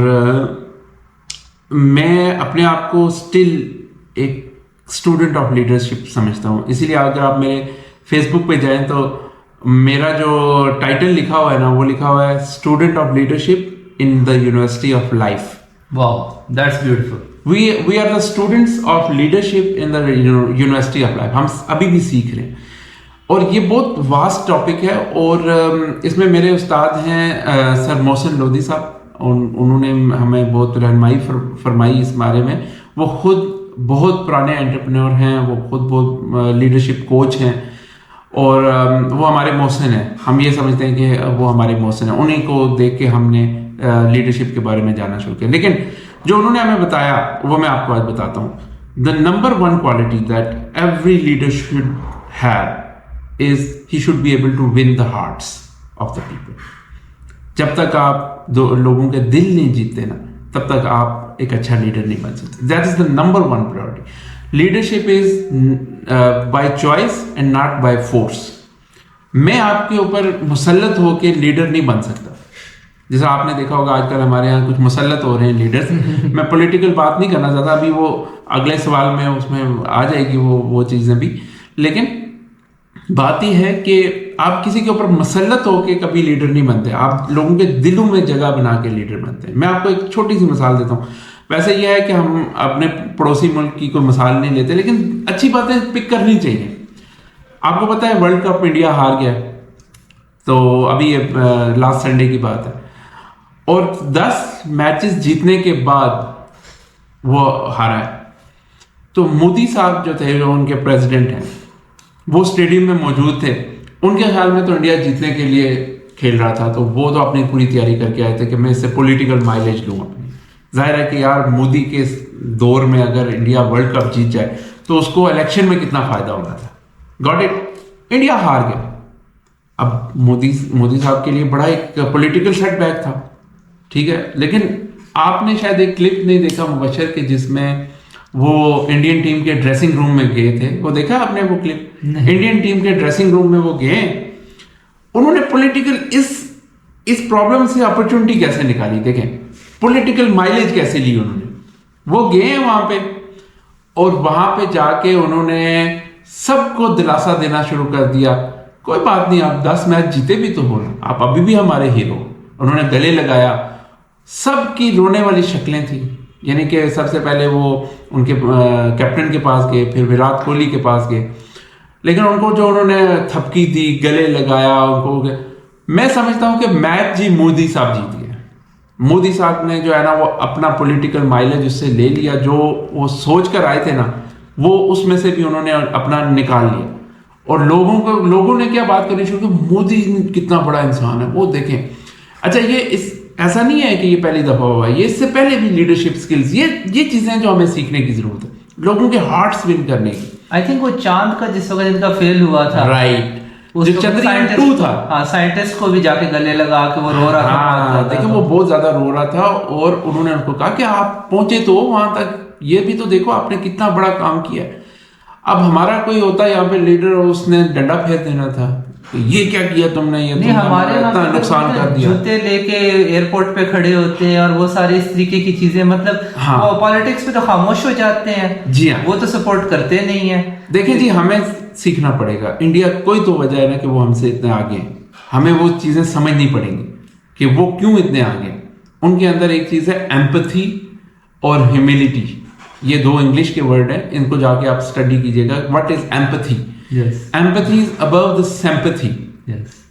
मैं अपने आप को स्टिल एक स्टूडेंट ऑफ लीडरशिप समझता हूँ। इसीलिए अगर आप मेरे फेसबुक पे जाएं तो मेरा जो टाइटल लिखा हुआ है ना, वो लिखा हुआ है student of leadership in the university of life. Wow, that's beautiful. We are the students of leadership in the university of life. हम अभी भी सीख रहे हैं और ये बहुत वास्ट टॉपिक है। और इसमें मेरे उस्ताद हैं सर मोहसिन लोधी साहब, उन्होंने हमें बहुत रहनुमाई फरमाई इस बारे में। वो खुद बहुत पुराने एंटरप्रेन्योर हैं, वो खुद बहुत लीडरशिप कोच हैं और वो हमारे मोहसिन हैं। हम ये समझते हैं कि वो हमारे मोहसिन हैं, उन्हीं को देख के हमने लीडरशिप के बारे में जानना शुरू किया। लेकिन जो उन्होंने हमें बताया वो मैं आपको आज बताता हूँ। The number 1 quality that every leader should have is he should be able to win the hearts of the people. जब तक आप लोगों के दिल नहीं जीतते ना, तब तक आप एक अच्छा लीडर नहीं बन सकते। That is the number 1 priority. Leadership is by choice and not by force. मैं आपके ऊपर मुसल्लत होकर लीडर नहीं बन सकता। जैसा आपने देखा होगा आजकल हमारे यहाँ कुछ मुसल्लत हो रहे हैं लीडर्स। मैं पॉलिटिकल बात नहीं करना चाहता, अभी वो अगले सवाल में उसमें आ जाएगी वो चीजें भी। लेकिन बात ही है कि आप किसी के ऊपर मुसल्लत होके कभी लीडर नहीं बनते, आप लोगों के दिलों में जगह बना के लीडर बनते हैं। मैं आपको एक छोटी सी मिसाल देता हूँ। वैसे यह है कि हम अपने पड़ोसी मुल्क की कोई मिसाल नहीं लेते, लेकिन अच्छी बातें पिक करनी चाहिए। आपको पता है वर्ल्ड कप इंडिया हार गया, तो अभी ये लास्ट संडे की बात है, और 10 मैचेस जीतने के बाद वो हारा है। तो मोदी साहब जो थे, जो उनके प्रेसिडेंट हैं, वो स्टेडियम में मौजूद थे। उनके ख्याल में तो इंडिया जीतने के लिए खेल रहा था, तो वो तो अपनी पूरी तैयारी करके आए थे कि मैं इससे पॉलिटिकल माइलेज लूँ अपनी। जाहिर है कि यार मोदी के दौर में अगर इंडिया वर्ल्ड कप जीत जाए तो उसको इलेक्शन में कितना फायदा होना था। Got it? इंडिया हार गया। अब मोदी साहब के लिए बड़ा एक पॉलिटिकल सेटबैक था। ठीक है, लेकिन आपने शायद एक क्लिप नहीं देखा मुबशर के जिसमें वो इंडियन टीम के ड्रेसिंग रूम में गए थे, वो देखा आपने वो क्लिप? इंडियन टीम के ड्रेसिंग रूम में वो गए, उन्होंने पॉलिटिकल इस प्रॉब्लम से अपॉर्चुनिटी कैसे निकाली, देखें पॉलिटिकल माइलेज कैसे ली उन्होंने। वो गए वहां पे और वहां पे जाके उन्होंने सबको दिलासा देना शुरू कर दिया, कोई बात नहीं, आप 10 मैच जीते भी तो हो, आप अभी भी हमारे हीरो। उन्होंने गले लगाया, सबकी रोने वाली शक्लें थी, यानी कि सबसे पहले वो उनके कैप्टन के पास गए, फिर विराट कोहली के पास गए, लेकिन उनको जो उन्होंने थपकी दी, गले लगाया उनको, मैं समझता हूं कि मैच जी मोदी साहब जीत गए। मोदी साहब ने जो है ना वो अपना पॉलिटिकल माइलेज उससे ले लिया, जो वो सोच कर आए थे ना वो उसमें से भी उन्होंने अपना निकाल लिया। और लोगों ने क्या बात करनी शुरू की, मोदी कितना बड़ा इंसान है, वो देखें। अच्छा, ऐसा नहीं है कि ये पहली दफा हुआ है, ये इससे पहले भी लीडरशिप स्किल्स, ये चीजें जो हमें सीखने की जरूरत है, लोगों के हार्ट्स विन करने की। आई थिंक वो चांद का जिस वक्त इनका फेल हुआ था, राइट, जो चंद्रयान 2 था, हाँ, साइंटिस्ट को भी जाके गले लगा के वो रो रहा था। हाँ, देखिए वो बहुत ज्यादा रो रहा था और उन्होंने उनको कहा कि आप पहुंचे तो वहां तक, ये भी तो देखो आपने कितना बड़ा काम किया है। अब हमारा कोई होता यहाँ पे लीडर और उसने डंडा फेर देना था, ये क्या किया तुमने, ये नहीं, हमारे इतना नुकसान कर दिया। जूते लेके एयरपोर्ट पे खड़े होते हैं और वो सारी इस तरीके की चीजें, मतलब हाँ, वो पॉलिटिक्स में तो खामोश हो जाते हैं। जी हाँ, वो तो सपोर्ट करते नहीं है। देखिए जी, हमें सीखना पड़ेगा, इंडिया कोई तो वजह है ना कि वो हमसे इतने आगे हैं, हमें वो चीजें समझनी पड़ेंगी कि वो क्यों इतने आगे हैं। उनके अंदर एक चीज है एम्पैथी और ह्यूमिलिटी, ये 2 इंग्लिश के वर्ड हैं, इनको जाके आप स्टडी कीजिएगा। What is empathy? Empathy is above the sympathy.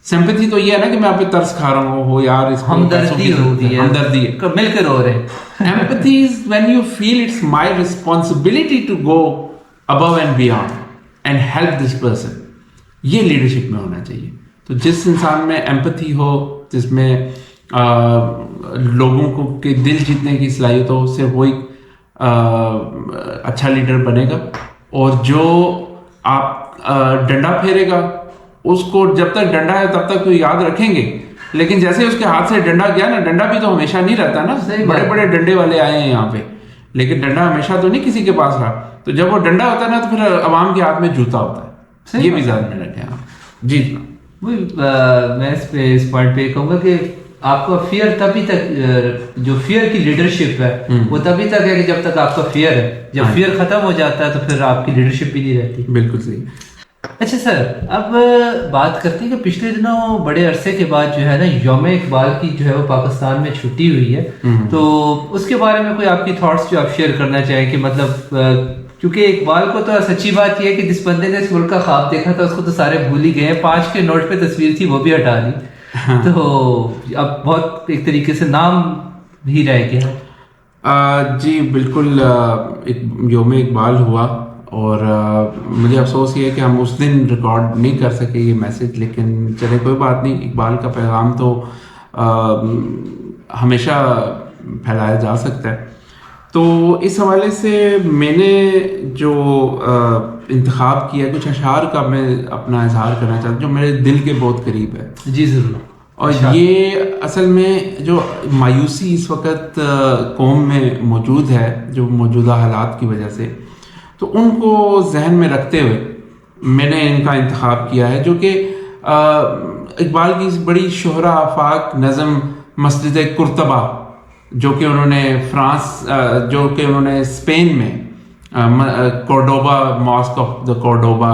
Sympathy तो ये है ना कि मैं आप पे तरस खा रहा हूँ, हो यार, इसको हमदर्दी होती है, हमदर्दी है, मिलकर रो रहे हैं। Empathy is when you feel it's my responsibility to go above and beyond and help this person. ये लीडरशिप में होना चाहिए। तो जिस इंसान में एम्पैथी हो, जिसमें लोगों को के दिल जीतने की सलाहियत हो, सिर्फ वही अच्छा लीडर बनेगा। और जो आप डंडा फेरेगा, उसको जब तक डंडा है तब तक तो याद रखेंगे, लेकिन जैसे उसके हाथ से डंडा गया ना, डंडा भी तो हमेशा नहीं रहता ना, बड़े बड़े डंडे वाले आए हैं यहाँ पे, लेकिन डंडा हमेशा तो नहीं किसी के पास रहा। तो जब वो डंडा होता है ना, तो फिर अवाम के हाथ में जूता होता है। ये भी ध्यान में रखें आप। जी, मैं इस पॉइंट पे कहूंगा कि आपका फियर तभी तक, जो फियर की लीडरशिप है वो तभी तक है कि जब तक आपका फियर है। जब फियर खत्म हो जाता है तो फिर आपकी लीडरशिप भी नहीं रहती। बिल्कुल सही। अच्छा सर, अब बात करते हैं कि पिछले दिनों बड़े अरसे के बाद जो है ना यौम इकबाल की जो है वो पाकिस्तान में छुट्टी हुई है, तो उसके बारे में कोई आपकी थॉट्स जो आप शेयर करना चाहें कि मतलब क्योंकि इकबाल को तो सच्ची बात यह है कि जिस बंदे ने इस मुल्क का ख्वाब देखा था उसको तो सारे भूल ही गए। 5 के नोट पे तस्वीर थी वो भी हटा ली। हाँ। तो अब बहुत एक तरीके से नाम ही रह गया। जी बिल्कुल, एक यौम इकबाल हुआ और मुझे अफसोस ये है कि हम उस दिन रिकॉर्ड नहीं कर सके ये मैसेज, लेकिन चले कोई बात नहीं, इकबाल का पैगाम तो हमेशा फैलाया जा सकता है। तो इस हवाले से मैंने जो इंतखाब किया, कुछ अशार का मैं अपना इजहार करना चाहता हूँ जो मेरे दिल के बहुत करीब है। जी ज़रूर। और ये असल में जो मायूसी इस वक्त कौम में मौजूद है, जो मौजूदा हालात की वजह से, तो उनको जहन में रखते हुए मैंने इनका इंतखाब किया है, जो कि इकबाल की इस बड़ी शोहरा आफाक नज़म मस्जिद कुर्तबा, जो कि उन्होंने जो कि उन्होंने स्पेन में Cordoba, mosque of the Cordoba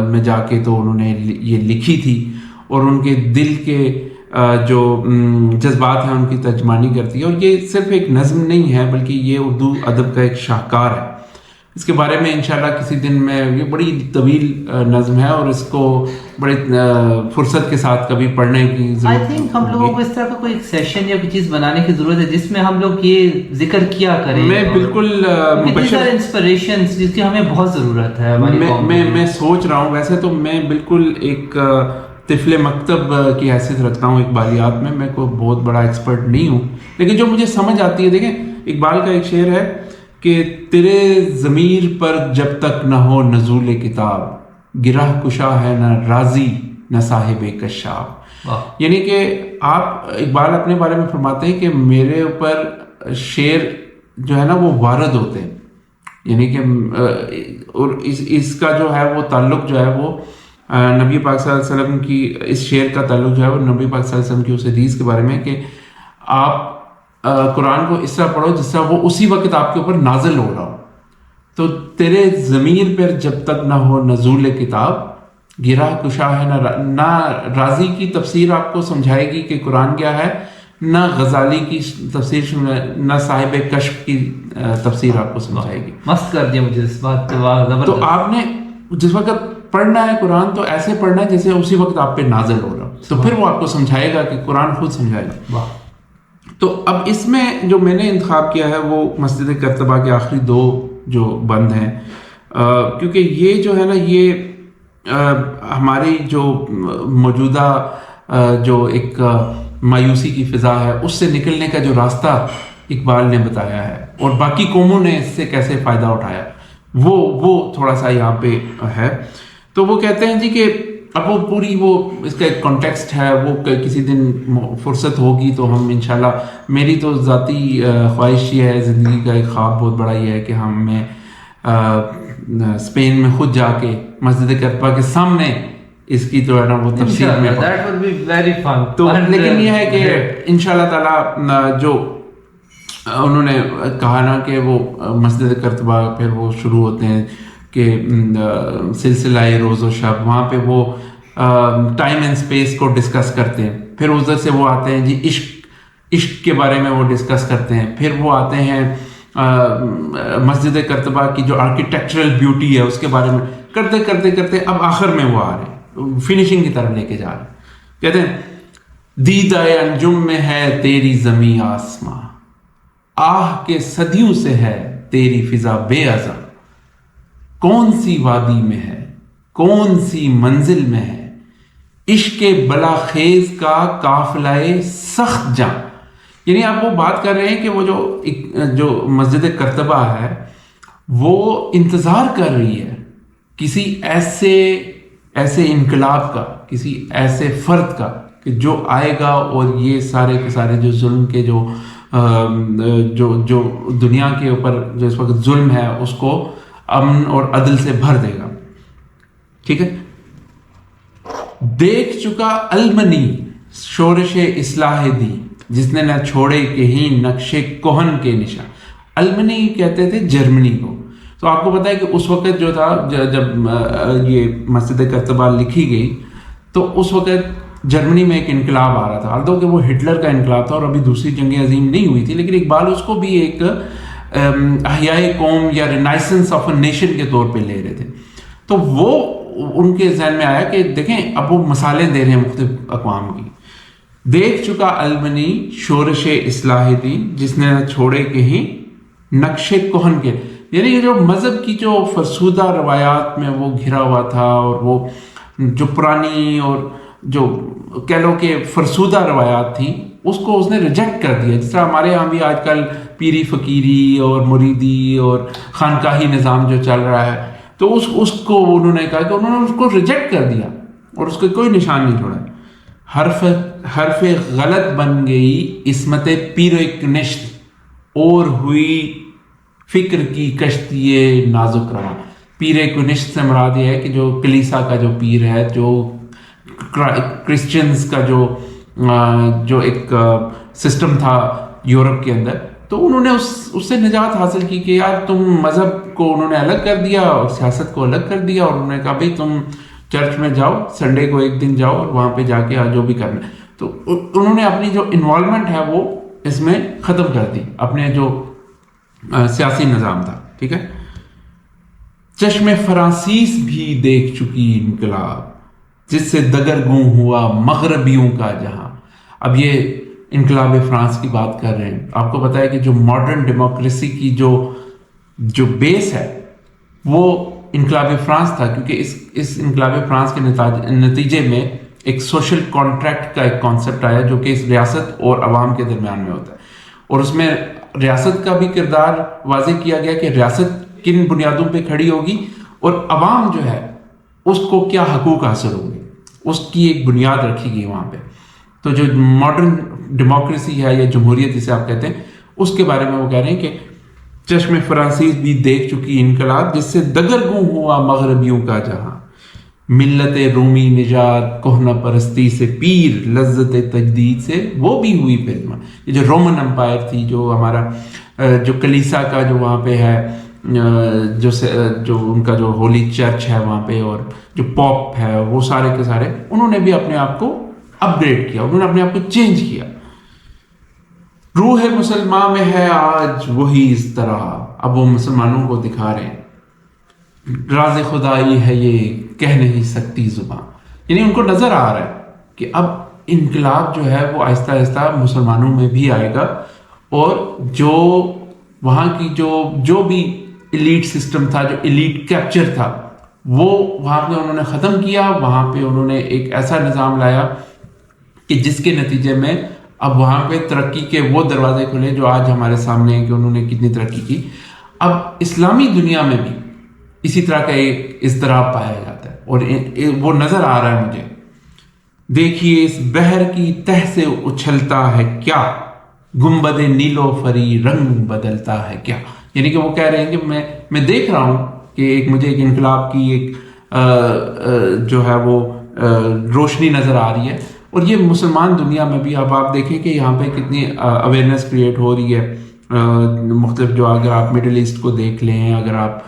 में जाके तो उन्होंने ये लिखी थी और उनके दिल के जो जज्बात हैं उनकी तर्जमानी करती है। और ये सिर्फ एक नज़म नहीं है बल्कि ये उर्दू अदब का एक शाहकार है। इसके बारे में इंशाल्लाह किसी दिन में, ये बड़ी तवील नज़म है और इसको बड़े फुर्सत के साथ कभी पढ़ने की जरूरत। आई थिंक हम लोगों को इस तरह का कोई सेशन या कोई चीज बनाने की जरूरत है जिसमें हम लोग ये जिक्र किया करें। मैं बिल्कुल इंस्पिरेशंस जिसकी हमें बहुत जरूरत है हमारी मैं सोच रहा हूँ। वैसे तो मैं बिल्कुल एक तिफले मकतब की हैसियत रखता हूँ इकबालियात में, मैं कोई बहुत बड़ा एक्सपर्ट नहीं हूँ, लेकिन जो मुझे समझ आती है, देखें इकबाल का एक शेर है कि तेरे ज़मीर पर जब तक न हो नज़ूल किताब, गिरह कुशा है न राजी न साहिब कशाफ। वाह। यानी कि आप इकबाल अपने बारे में फरमाते हैं कि मेरे ऊपर शेर जो है ना वो वारद होते हैं, यानी कि और इसका जो है वो ताल्लुक जो है वो नबी पाक सल्लल्लाहु अलैहि वसल्लम की, इस शेर का ताल्लुक जो है वो नबी पाक सल्लल्लाहु अलैहि वसल्लम की उस हदीस के बारे में कि आप कुरान को इस तरह पढ़ो जिस तरह वो उसी वक्त आपके ऊपर नाजिल हो रहा हो। तो तेरे ज़मीर पर जब तक ना हो नज़ूल किताब, गिरा कुशा है ना राजी की तफसीर आपको समझाएगी कि कुरान क्या है, ना गजाली की तफसीर, ना साहिब कश्फ की तफसीर आपको समझाएगी। मस्त कर दिया मुझे इस बात पे, वाह तो जबरदस्त। आपने जिस वक्त पढ़ना है कुरान तो ऐसे पढ़ना है जैसे उसी वक्त आप पे नाजिल हो रहा हो, तो फिर वो आपको समझाएगा कि कुरान खुद समझाएगा। वाह। तो अब इसमें जो मैंने इंतखाब किया है वो मस्जिद कर्तबा के आखिरी 2 जो बंद हैं, क्योंकि ये जो है ना ये हमारी जो मौजूदा जो एक मायूसी की फिजा है उससे निकलने का जो रास्ता इकबाल ने बताया है और बाकी कौमों ने इससे कैसे फ़ायदा उठाया वो थोड़ा सा यहाँ पे है। तो वो कहते हैं जी कि अब वो पूरी वो इसका एक कॉन्टेक्स्ट है, वो किसी दिन फुर्सत होगी तो हम इंशाल्लाह, मेरी तो ज़ाती ख्वाहिश ये है, ज़िंदगी का एक ख्वाब बहुत बड़ा ये है कि मैं स्पेन में खुद जाके मस्जिद कर्तबा के सामने इसकी तो है ना वो तफसीर में that would be very fun. तो लेकिन ये है कि इंशाल्लाह ताला जो उन्होंने कहा ना कि वो मस्जिद कर्तबा फिर वो शुरू होते हैं कि सिलसिला रोज़ व शब, वहाँ पे वो टाइम एंड स्पेस को डिस्कस करते हैं, फिर उधर से वो आते हैं जी इश्क के बारे में वो डिस्कस करते हैं, फिर वो आते हैं मस्जिद कर्तबा की जो आर्किटेक्चरल ब्यूटी है उसके बारे में करते करते करते अब आखिर में वो आ रहे हैं फिनिशिंग की तरफ लेके जा रहे हैं। कहते हैं दीदाए अंजुम में है तेरी जमी आसमां, आह के सदियों से है तेरी फिजा बेअज़ा, कौन सी वादी में है कौन सी मंजिल में है, इश्के बलाखेज का काफिलाए सख्त जा। यानी आप वो बात कर रहे हैं कि वो जो मस्जिद कर्तबा है वो इंतजार कर रही है किसी ऐसे इनकलाब का, किसी ऐसे फर्द का कि जो आएगा और ये सारे के सारे जो जुल्म के जो दुनिया के ऊपर जो इस वक्त जुल्म है उसको अमन और अदल से भर देगा। ठीक है, देख चुका अलमनी शोरश इस्लाह दी, जिसने न छोड़े के ही नक्शे कोहन के निशान। अलमनी कहते थे जर्मनी को। तो आपको पता है कि उस वक्त जो था जब ये मस्जिद कर्तबा लिखी गई तो उस वक्त जर्मनी में एक इनकलाब आ रहा था, हालांकि कि वो हिटलर का इनकलाब था और अभी दूसरी जंग अजीम नहीं हुई थी, लेकिन इकबाल उसको भी एक अहयाए कौम या रिनाइसेंस ऑफ अ नेशन के तौर पे ले रहे थे। तो वो उनके जहन में आया कि देखें अब वो मसाले दे रहे हैं मुख्तलिफ अक़वाम की। देख चुका अलमनी शोरश इस्लाह दी, जिसने न छोड़े के ही नक्शे कोहन के, यानी ये जो मज़हब की जो फरसूदा रवायात में वो घिरा हुआ था और वो जो पुरानी और जो कह लो कि फरसूदा रवायात थी उसको उसने रिजेक्ट कर दिया। जिस तरह हमारे यहाँ भी आजकल पीरी फकीरी और मुरीदी और खानकाही निज़ाम जो चल रहा है, तो उसको उन्होंने कहा कि उन्होंने उसको रिजेक्ट कर दिया और उसको कोई निशान नहीं छोड़ा। हरफ गलत बन गई इसमत पीर एक निश्त, और हुई फिक्र की कश्ती नाजुक रवा। पीर कुनिश्त से मुराद ये है कि जो कलीसा का जो पीर है, जो क्रिश्चियंस का जो एक सिस्टम था यूरोप के अंदर, तो उन्होंने उससे निजात हासिल की कि यार तुम मज़हब को उन्होंने अलग कर दिया और सियासत को अलग कर दिया और उन्होंने कहा भाई तुम चर्च में जाओ, संडे को एक दिन जाओ और वहाँ पे जाके जो भी करना है। तो उन्होंने अपनी जो इन्वॉल्वमेंट है वो इसमें ख़त्म कर दी, अपने जो सियासी निज़ाम था। ठीक है, चश्मे फ्रांसीस भी देख चुकी इनकलाब, जिससे दगरगूं हुआ मगरबियों का जहां। अब ये इनकलाब फ्रांस की बात कर रहे हैं। आपको पता है कि जो मॉडर्न डेमोक्रेसी की जो बेस है वो इनकलाब फ्रांस था, क्योंकि इस इनकलाब फ्रांस के नतीजे में एक सोशल कॉन्ट्रैक्ट का एक कॉन्सेप्ट आया जो कि इस रियासत और अवाम के दरमियान में होता है, और उसमें रियासत का भी किरदार वाज़ेह किया गया कि रियासत किन बुनियादों पे खड़ी होगी और अवाम जो है उसको क्या हकूक हासिल होंगे। उसकी एक बुनियाद रखी गई वहाँ पे। तो जो मॉडर्न डेमोक्रेसी है या जमहूरियत जिसे आप कहते हैं, उसके बारे में वो कह रहे हैं कि चश्मे फ्रांसीस भी देख चुकी इनकलाब, जिससे दगरगूं हुआ मगरबियों का जहां, मिल्लत रूमी निजात कोहना परस्ती से पीर लज्जत तजदीद से वो भी हुई फिल्म। ये जो रोमन एम्पायर थी, जो हमारा जो कलीसा का जो वहाँ पे है, जो उनका जो होली चर्च है वहाँ पे, और जो पॉप है, वो सारे के सारे उन्होंने भी अपने आप को अपग्रेड किया, उन्होंने अपने आप को चेंज किया। रूह मुसलमान में है आज वही इस तरह, अब वो मुसलमानों को दिखा रहे हैं, राज खुदाई है ये कह नहीं सकती जुबान। यानी उनको नजर आ रहा है कि अब इनकलाब जो है वो आहिस्ता आहिस्ता मुसलमानों में भी आएगा, और जो वहाँ की जो भी एलीट सिस्टम था, जो एलीट कैप्चर था, वो वहाँ पे उन्होंने ख़त्म किया। वहाँ पे उन्होंने एक ऐसा निज़ाम लाया कि जिसके नतीजे में अब वहाँ पे तरक्की के वो दरवाजे खुले जो आज हमारे सामने हैं कि उन्होंने कितनी तरक्की की। अब इस्लामी दुनिया में भी इसी तरह का एक इज़्तिराब पाया जाता है, और वो नज़र आ रहा है मुझे। देखिए इस बहर की तह से उछलता है क्या, गुंबदे नीलो फरी रंग बदलता है क्या। यानी कि वो कह रहे हैं कि मैं देख रहा हूँ कि मुझे एक इनकलाब की एक जो है वो रोशनी नज़र आ रही है। और ये मुसलमान दुनिया में भी अब आप देखें कि यहाँ पे कितनी अवेयरनेस क्रिएट हो रही है। मुख्तलिफ जो, अगर आप मिडिल ईस्ट को देख लें, अगर आप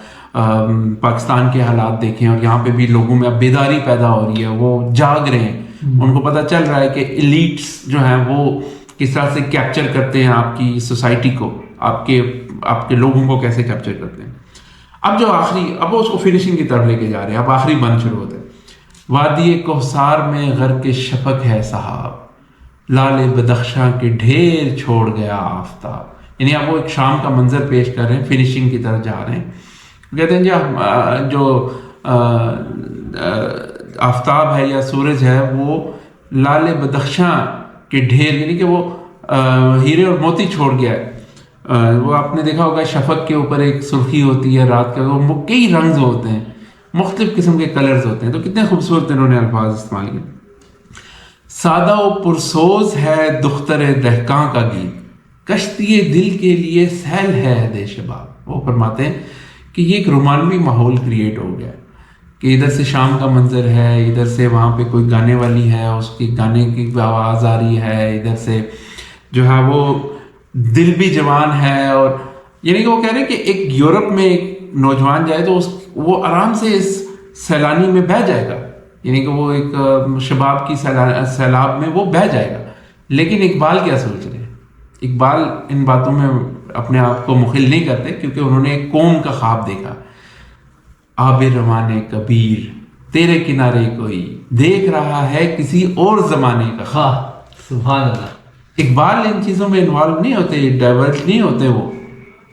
पाकिस्तान के हालात देखें, और यहाँ पे भी लोगों में अब बेदारी पैदा हो रही है, वो जाग रहे हैं, उनको पता चल रहा है कि एलीट्स जो हैं वो किस तरह से कैप्चर करते हैं आपकी सोसाइटी को, आपके लोगों को कैसे कैप्चर करते हैं। अब वो उसको फिनिशिंग की तरफ लेके जा रहे हैं। अब आखिरी बंद शुरू होता है। वादी कोहसार में गर्क शफक है साहब, लाले बदख्शां के ढेर छोड़ गया आफताब। यानी अब वो एक शाम का मंजर पेश कर रहे हैं, फिनिशिंग की तरफ जा रहे हैं। कहते हैं जो आफताब है या सूरज है, वो लाले बदख्शां के ढेर, यानी कि वो हीरे और मोती छोड़ गया है। वो आपने देखा होगा शफक के ऊपर एक सुर्खी होती है रात का, वो कई रंग होते हैं, मुख्तलिफ किस्म के कलर्स होते हैं। तो कितने खूबसूरत इन्होंने अल्फाज इस्तेमाल किए। सादा व पुरसोज है दुख्तर दहकां का गीत, कश्ती दिल के लिए सैल है देशबाब। वो फरमाते हैं कि ये एक रोमानवी माहौल क्रिएट हो गया कि इधर से शाम का मंजर है, इधर से वहाँ पे कोई गाने वाली है, उसकी गाने की आवाज़ आ रही है, इधर से जो है वो दिल भी जवान है। और यानी कि वो कह रहे हैं कि एक यूरोप में एक नौजवान जाए तो वो आराम से इस सैलानी में बह जाएगा, यानी कि वो एक शबाब की सैलाब में वो बह जाएगा। लेकिन इकबाल क्या सोच रहे हैं? इकबाल इन बातों में अपने आप को मुखिल नहीं करते, क्योंकि उन्होंने एक कौम का ख्वाब देखा। आबे रवाने कबीर तेरे किनारे कोई देख रहा है किसी और जमाने का। हाँ, सुभान अल्लाह। इकबाल इन चीज़ों में इन्वॉल्व नहीं होते, डाइवर्ट नहीं होते वो,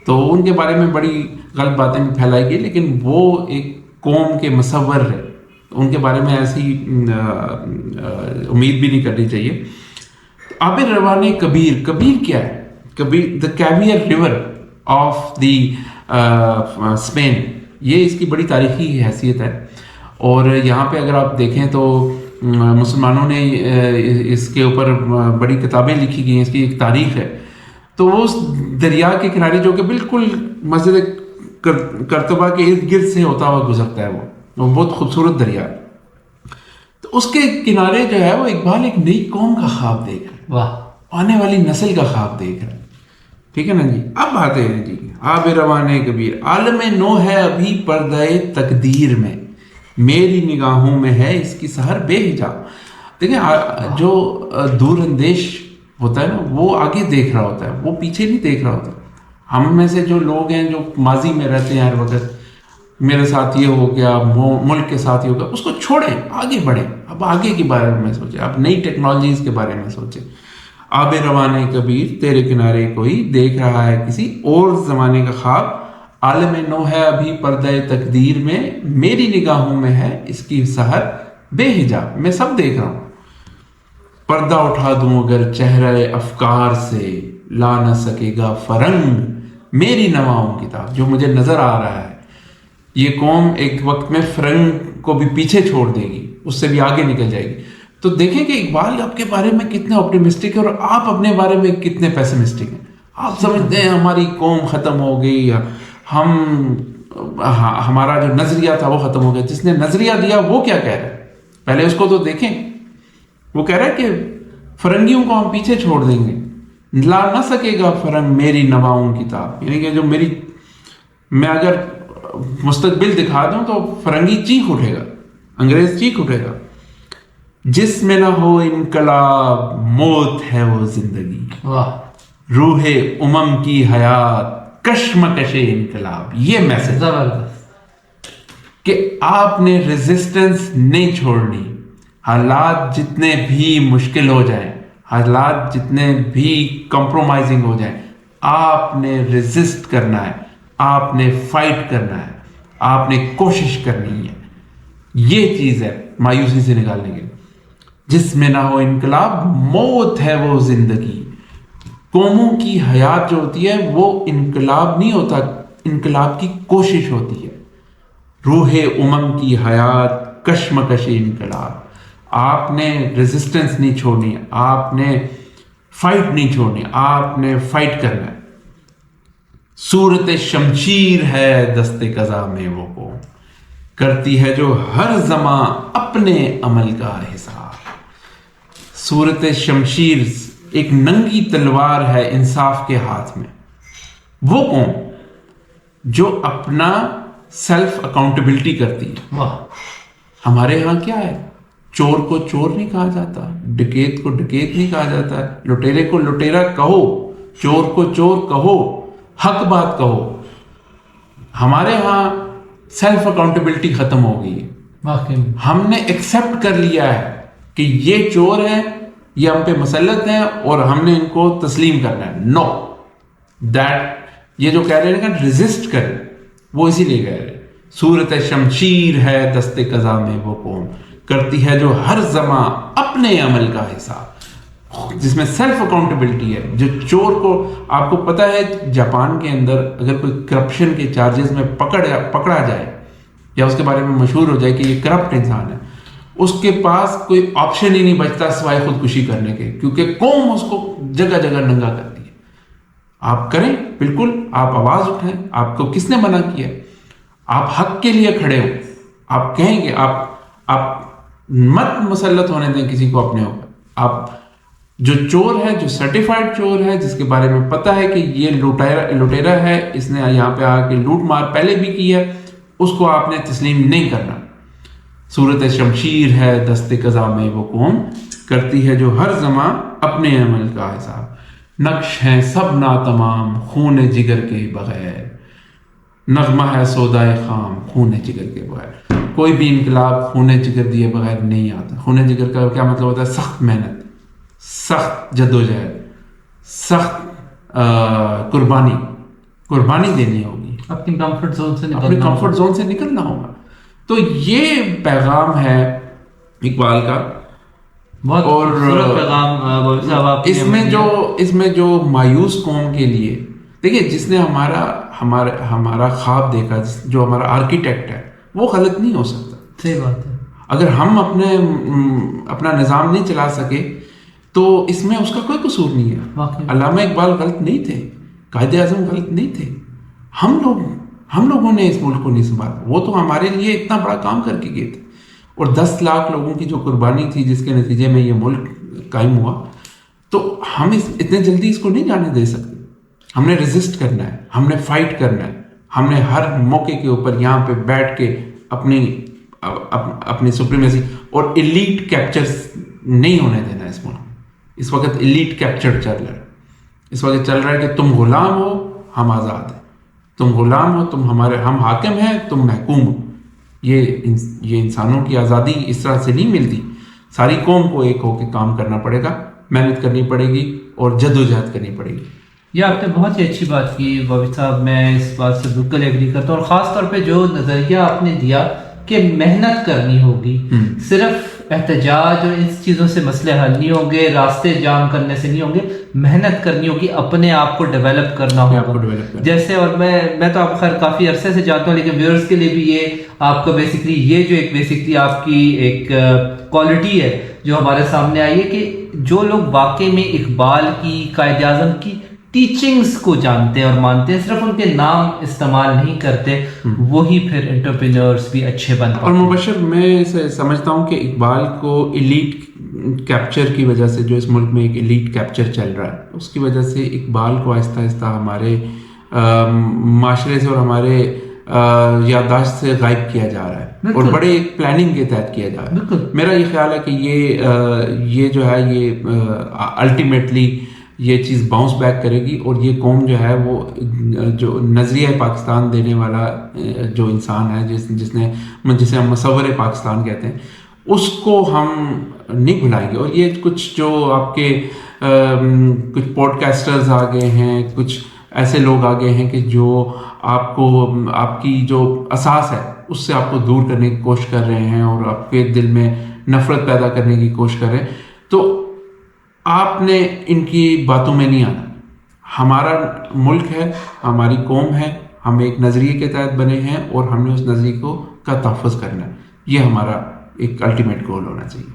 तो उनके बारे में बड़ी गलत बातें भी फैलाई गई। लेकिन वो एक कौम के मुसव्वर है, तो उनके बारे में ऐसी उम्मीद भी नहीं करनी चाहिए। आबे रवाने कबीर, कबीर क्या है? Kabir the caviar river of the Spain, ये इसकी बड़ी तारीखी हैसियत है। और यहाँ पे अगर आप देखें तो मुसलमानों ने इसके ऊपर बड़ी किताबें लिखी गई हैं, इसकी एक तारीख है। तो वो उस दरिया के किनारे, जो कि बिल्कुल मस्जिद करतबा के इर्द गिर्द से होता हुआ गुजरता है, वो बहुत खूबसूरत दरिया है। तो उसके किनारे जो है वो इकबाल एक नई कौम का ख्वाब देख रहा है, वाह, आने वाली नस्ल का ख्वाब देख रहा है। ठीक है ना जी। अब आते हैं जी, आबे रवाने कबीर, आलम नो है अभी पर्दाए तकदीर में, मेरी निगाहों में है इसकी सहर बेहिजाब। देखिए जो दूर अंदेश होता है ना, वो आगे देख रहा होता है, वो पीछे नहीं देख रहा होता। हम में से जो लोग हैं जो माजी में रहते हैं हर वक्त, मेरे साथ ये हो गया, मुल्क के साथ ये हो गया, उसको छोड़ें, आगे बढ़ें। अब आगे के बारे में सोचें, अब नई टेक्नोलॉजीज के बारे में सोचें। आबे रवाने कबीर तेरे किनारे कोई देख रहा है किसी और जमाने का ख्वाब, आलम नो है अभी पर्दा तकदीर में, मेरी निगाहों में है इसकी सहर बेहिजाब। मैं सब देख रहा हूं, पर्दा उठा दूं अगर चेहरे अफकार से, ला न सकेगा फरंग मेरी नवाओं किताब। जो मुझे नजर आ रहा है, ये कौम एक वक्त में फरंग को भी पीछे छोड़ देगी, उससे भी आगे निकल जाएगी। तो देखें कि इकबाल आपके बारे में कितने ऑप्टिमिस्टिक है और आप अपने बारे में कितने पेसिमिस्टिक हैं। आप समझते हैं हमारी कौम खत्म हो गई, हमारा जो नजरिया था वो खत्म हो गया। जिसने नजरिया दिया वो क्या कह रहा है, पहले उसको तो देखें। वो कह रहा है कि फरंगियों को हम पीछे छोड़ देंगे, ला ना सकेगा फरंग मेरी नवाऊं किताब, यानी कि जो मेरी, मैं अगर मुस्तकबिल दिखा दूं तो फरंगी चीख उठेगा, अंग्रेज चीख उठेगा। जिसमें ना हो इनकलाब मौत है वो जिंदगी, वाह, रूहे उमम की हयात कश्मकशे इनकलाब। ये मैसेज जबरदस्त कि आपने रेजिस्टेंस नहीं छोड़नी। हालात जितने भी मुश्किल हो जाएं, हालात जितने भी कॉम्प्रोमाइजिंग हो जाएं, आपने रेजिस्ट करना है, आपने फाइट करना है, आपने कोशिश करनी है। ये चीज है मायूसी से निकालने के लिए। जिसमें ना हो इनकलाब मौत है वो जिंदगी। कौमों की हयात जो होती है वो इनकलाब नहीं होता, इनकलाब की कोशिश होती है। रूहे उमम की हयात कश्मकशी इनकलाब। आपने रेजिस्टेंस नहीं छोड़नी, आपने फाइट नहीं छोड़नी, आपने फाइट करना है। सूरत शमशीर है दस्ते कज़ा में वो कौम, करती है जो हर जमा अपने अमल का हिसाब। सूरत शमशीर एक नंगी तलवार है इंसाफ के हाथ में। वो कौन जो अपना सेल्फ अकाउंटेबिलिटी करती है। वाह, हमारे यहां क्या है, चोर को चोर नहीं कहा जाता, डकैत को डकैत नहीं कहा जाता, लुटेरे को लुटेरा कहो, चोर को चोर कहो, हक बात कहो। हमारे यहां सेल्फ अकाउंटेबिलिटी खत्म हो गई है। वाकई में हमने एक्सेप्ट कर लिया है कि ये चोर है, ये हम पे मुसल्लत है और हमने इनको तस्लीम करना है। नो, दैट ये जो कह रहे हैं ना रेजिस्ट करें, वो इसीलिए कह रहे हैं। सूरत शमशीर है दस्ते कज़ा में वो कौम, करती है जो हर जमा अपने अमल का हिसाब, जिसमें सेल्फ अकाउंटेबिलिटी है। जो चोर को, आपको पता है जापान के अंदर अगर कोई करप्शन के चार्जेस में पकड़ा जाए या उसके बारे में मशहूर हो जाए कि ये करप्ट इंसान है, उसके पास कोई ऑप्शन ही नहीं बचता सिवाय खुदकुशी करने के, क्योंकि कौम उसको जगह जगह नंगा करती है। आप करें, बिल्कुल आप आवाज उठाएं, आपको किसने मना किया? आप हक के लिए खड़े हो, आप कहेंगे, आप मत मुसल्लत होने दें किसी को अपने ऊपर। आप जो चोर है, जो सर्टिफाइड चोर है, जिसके बारे में पता है कि ये लुटेरा है, इसने यहाँ पे आके लूट मार पहले भी की है, उसको आपने तस्लीम नहीं करना। सूरत शमशीर है दस्ते कज़ा में वो कौम, करती है जो हर जमा अपने अमल का हिसाब। नक्श हैं सब नातमाम खून जिगर के बगैर, नगमा है सौदाए खाम खून जिगर के बगैर। कोई भी इनकलाब खून जिगर दिए बगैर नहीं आता। खून जिगर का क्या मतलब होता है? सख्त मेहनत, सख्त जद्दोजहद, सख्त कुर्बानी देनी होगी, अपनी कंफर्ट जोन से अपने कंफर्ट जोन से निकलना होगा। तो ये पैगाम है इकबाल का। बहुत और खूबसूरत पैगाम साहब आपने इसमें जो मायूस कौम के लिए, देखिए जिसने हमारा ख्वाब देखा, जो हमारा आर्किटेक्ट है, वो गलत नहीं हो सकता। सही बात है। अगर हम अपना निज़ाम नहीं चला सके तो इसमें उसका कोई कसूर नहीं है। अल्लामा इकबाल गलत नहीं थे, कायदे आज़म गलत नहीं थे, हम लोगों ने इस मुल्क को नहीं संभाला। वो तो हमारे लिए इतना बड़ा काम करके गए थे, और 10 लाख लोगों की जो कुर्बानी थी जिसके नतीजे में ये मुल्क कायम हुआ, तो हम इतने जल्दी इसको नहीं जाने दे सकते। हमने रेजिस्ट करना है, हमने फाइट करना है, हमने हर मौके के ऊपर यहाँ पे बैठ के अपनी सुप्रीमेसी और एलीट कैप्चर नहीं होने देना इस मुल्क में। इस वक्त एलीट कैप्चर चल रहा है। इस वक्त चल रहा है कि तुम गुलाम हो, हम आज़ाद हैं, तुम गुलाम हो, हम हाकिम हैं, तुम महकूम हो। ये इंसानों की आज़ादी इस तरह से नहीं मिलती। सारी कौम को एक होकर काम करना पड़ेगा, मेहनत करनी पड़ेगी और जद्दोजहद करनी पड़ेगी। ये आपने बहुत ही अच्छी बात की वाबिद साहब, मैं इस बात से बिल्कुल एग्री करता हूँ। और ख़ास तौर पे जो नज़रिया आपने दिया कि मेहनत करनी होगी, सिर्फ एहतजाज और इस चीज़ों से मसले हल नहीं होंगे, रास्ते जाम करने से नहीं होंगे, मेहनत करनी होगी, अपने आप को डेवलप करना होगा। जैसे और मैं तो आप खैर काफ़ी अरसे से जानता हूँ, लेकिन व्यूअर्स के लिए भी ये आपका बेसिकली ये जो एक बेसिकली आपकी एक क्वालिटी है जो हमारे सामने आई है कि जो लोग वाकई में इकबाल की, कायद आज़म की टीचिंग्स को जानते हैं और मानते हैं, सिर्फ उनके नाम इस्तेमाल नहीं करते, वही फिर एंटरप्रेन्योर्स भी अच्छे बन पाते और मुबशर, मैं इसे समझता हूँ कि इकबाल को इलीट कैप्चर की वजह से, जो इस मुल्क में एक इलीट कैप्चर चल रहा है, उसकी वजह से इकबाल को आहिस्ता आहिस्ता हमारे माशरे से और हमारे याददाश्त से गायब किया जा रहा है और बड़े एक प्लानिंग के तहत किया जा रहा है। मेरा ये ख्याल है कि ये जो है ये अल्टीमेटली ये चीज़ बाउंस बैक करेगी और ये कौम जो है वो जो नज़रिया पाकिस्तान देने वाला जो इंसान है, जिसे हम मुसव्वरे पाकिस्तान कहते हैं, उसको हम नहीं भुलाएंगे। और ये कुछ जो आपके कुछ पॉडकास्टर्स आ गए हैं, कुछ ऐसे लोग आ गए हैं कि जो आपको आपकी जो असास है उससे आपको दूर करने की कोशिश कर रहे हैं और आपके दिल में नफरत पैदा करने की कोशिश कर रहे हैं, तो आपने इनकी बातों में नहीं आना। हमारा मुल्क है, हमारी कौम है, हम एक नज़रिए के तहत बने हैं और हमने उस नज़रिए का तहफ़्फ़ुज़ करना है। ये हमारा एक अल्टीमेट गोल होना चाहिए।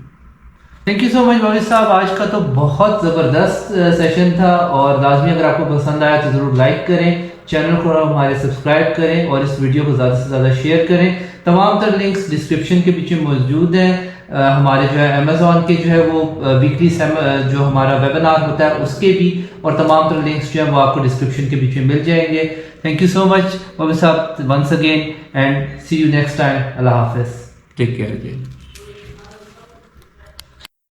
Thank you so much Mohit साहब, आज का तो बहुत ज़बरदस्त सेशन था और लाजमी अगर आपको पसंद आया तो ज़रूर लाइक करें, चैनल को हमारे सब्सक्राइब करें और इस वीडियो को ज़्यादा से ज़्यादा शेयर करें। तमाम तर लिंक्स डिस्क्रिप्शन के पीछे मौजूद हैं। हमारे जो है अमेज़ॉन के जो है वो वीकली जो हमारा वेबिनार होता है उसके भी, और तमाम तरह लिंक्स जो है वो आपको डिस्क्रिप्शन के पीछे मिल जाएंगे। Thank you so much Mohit साहब once again and see you next time. अल्लाह हाफिज़, टेक केयर अगेन।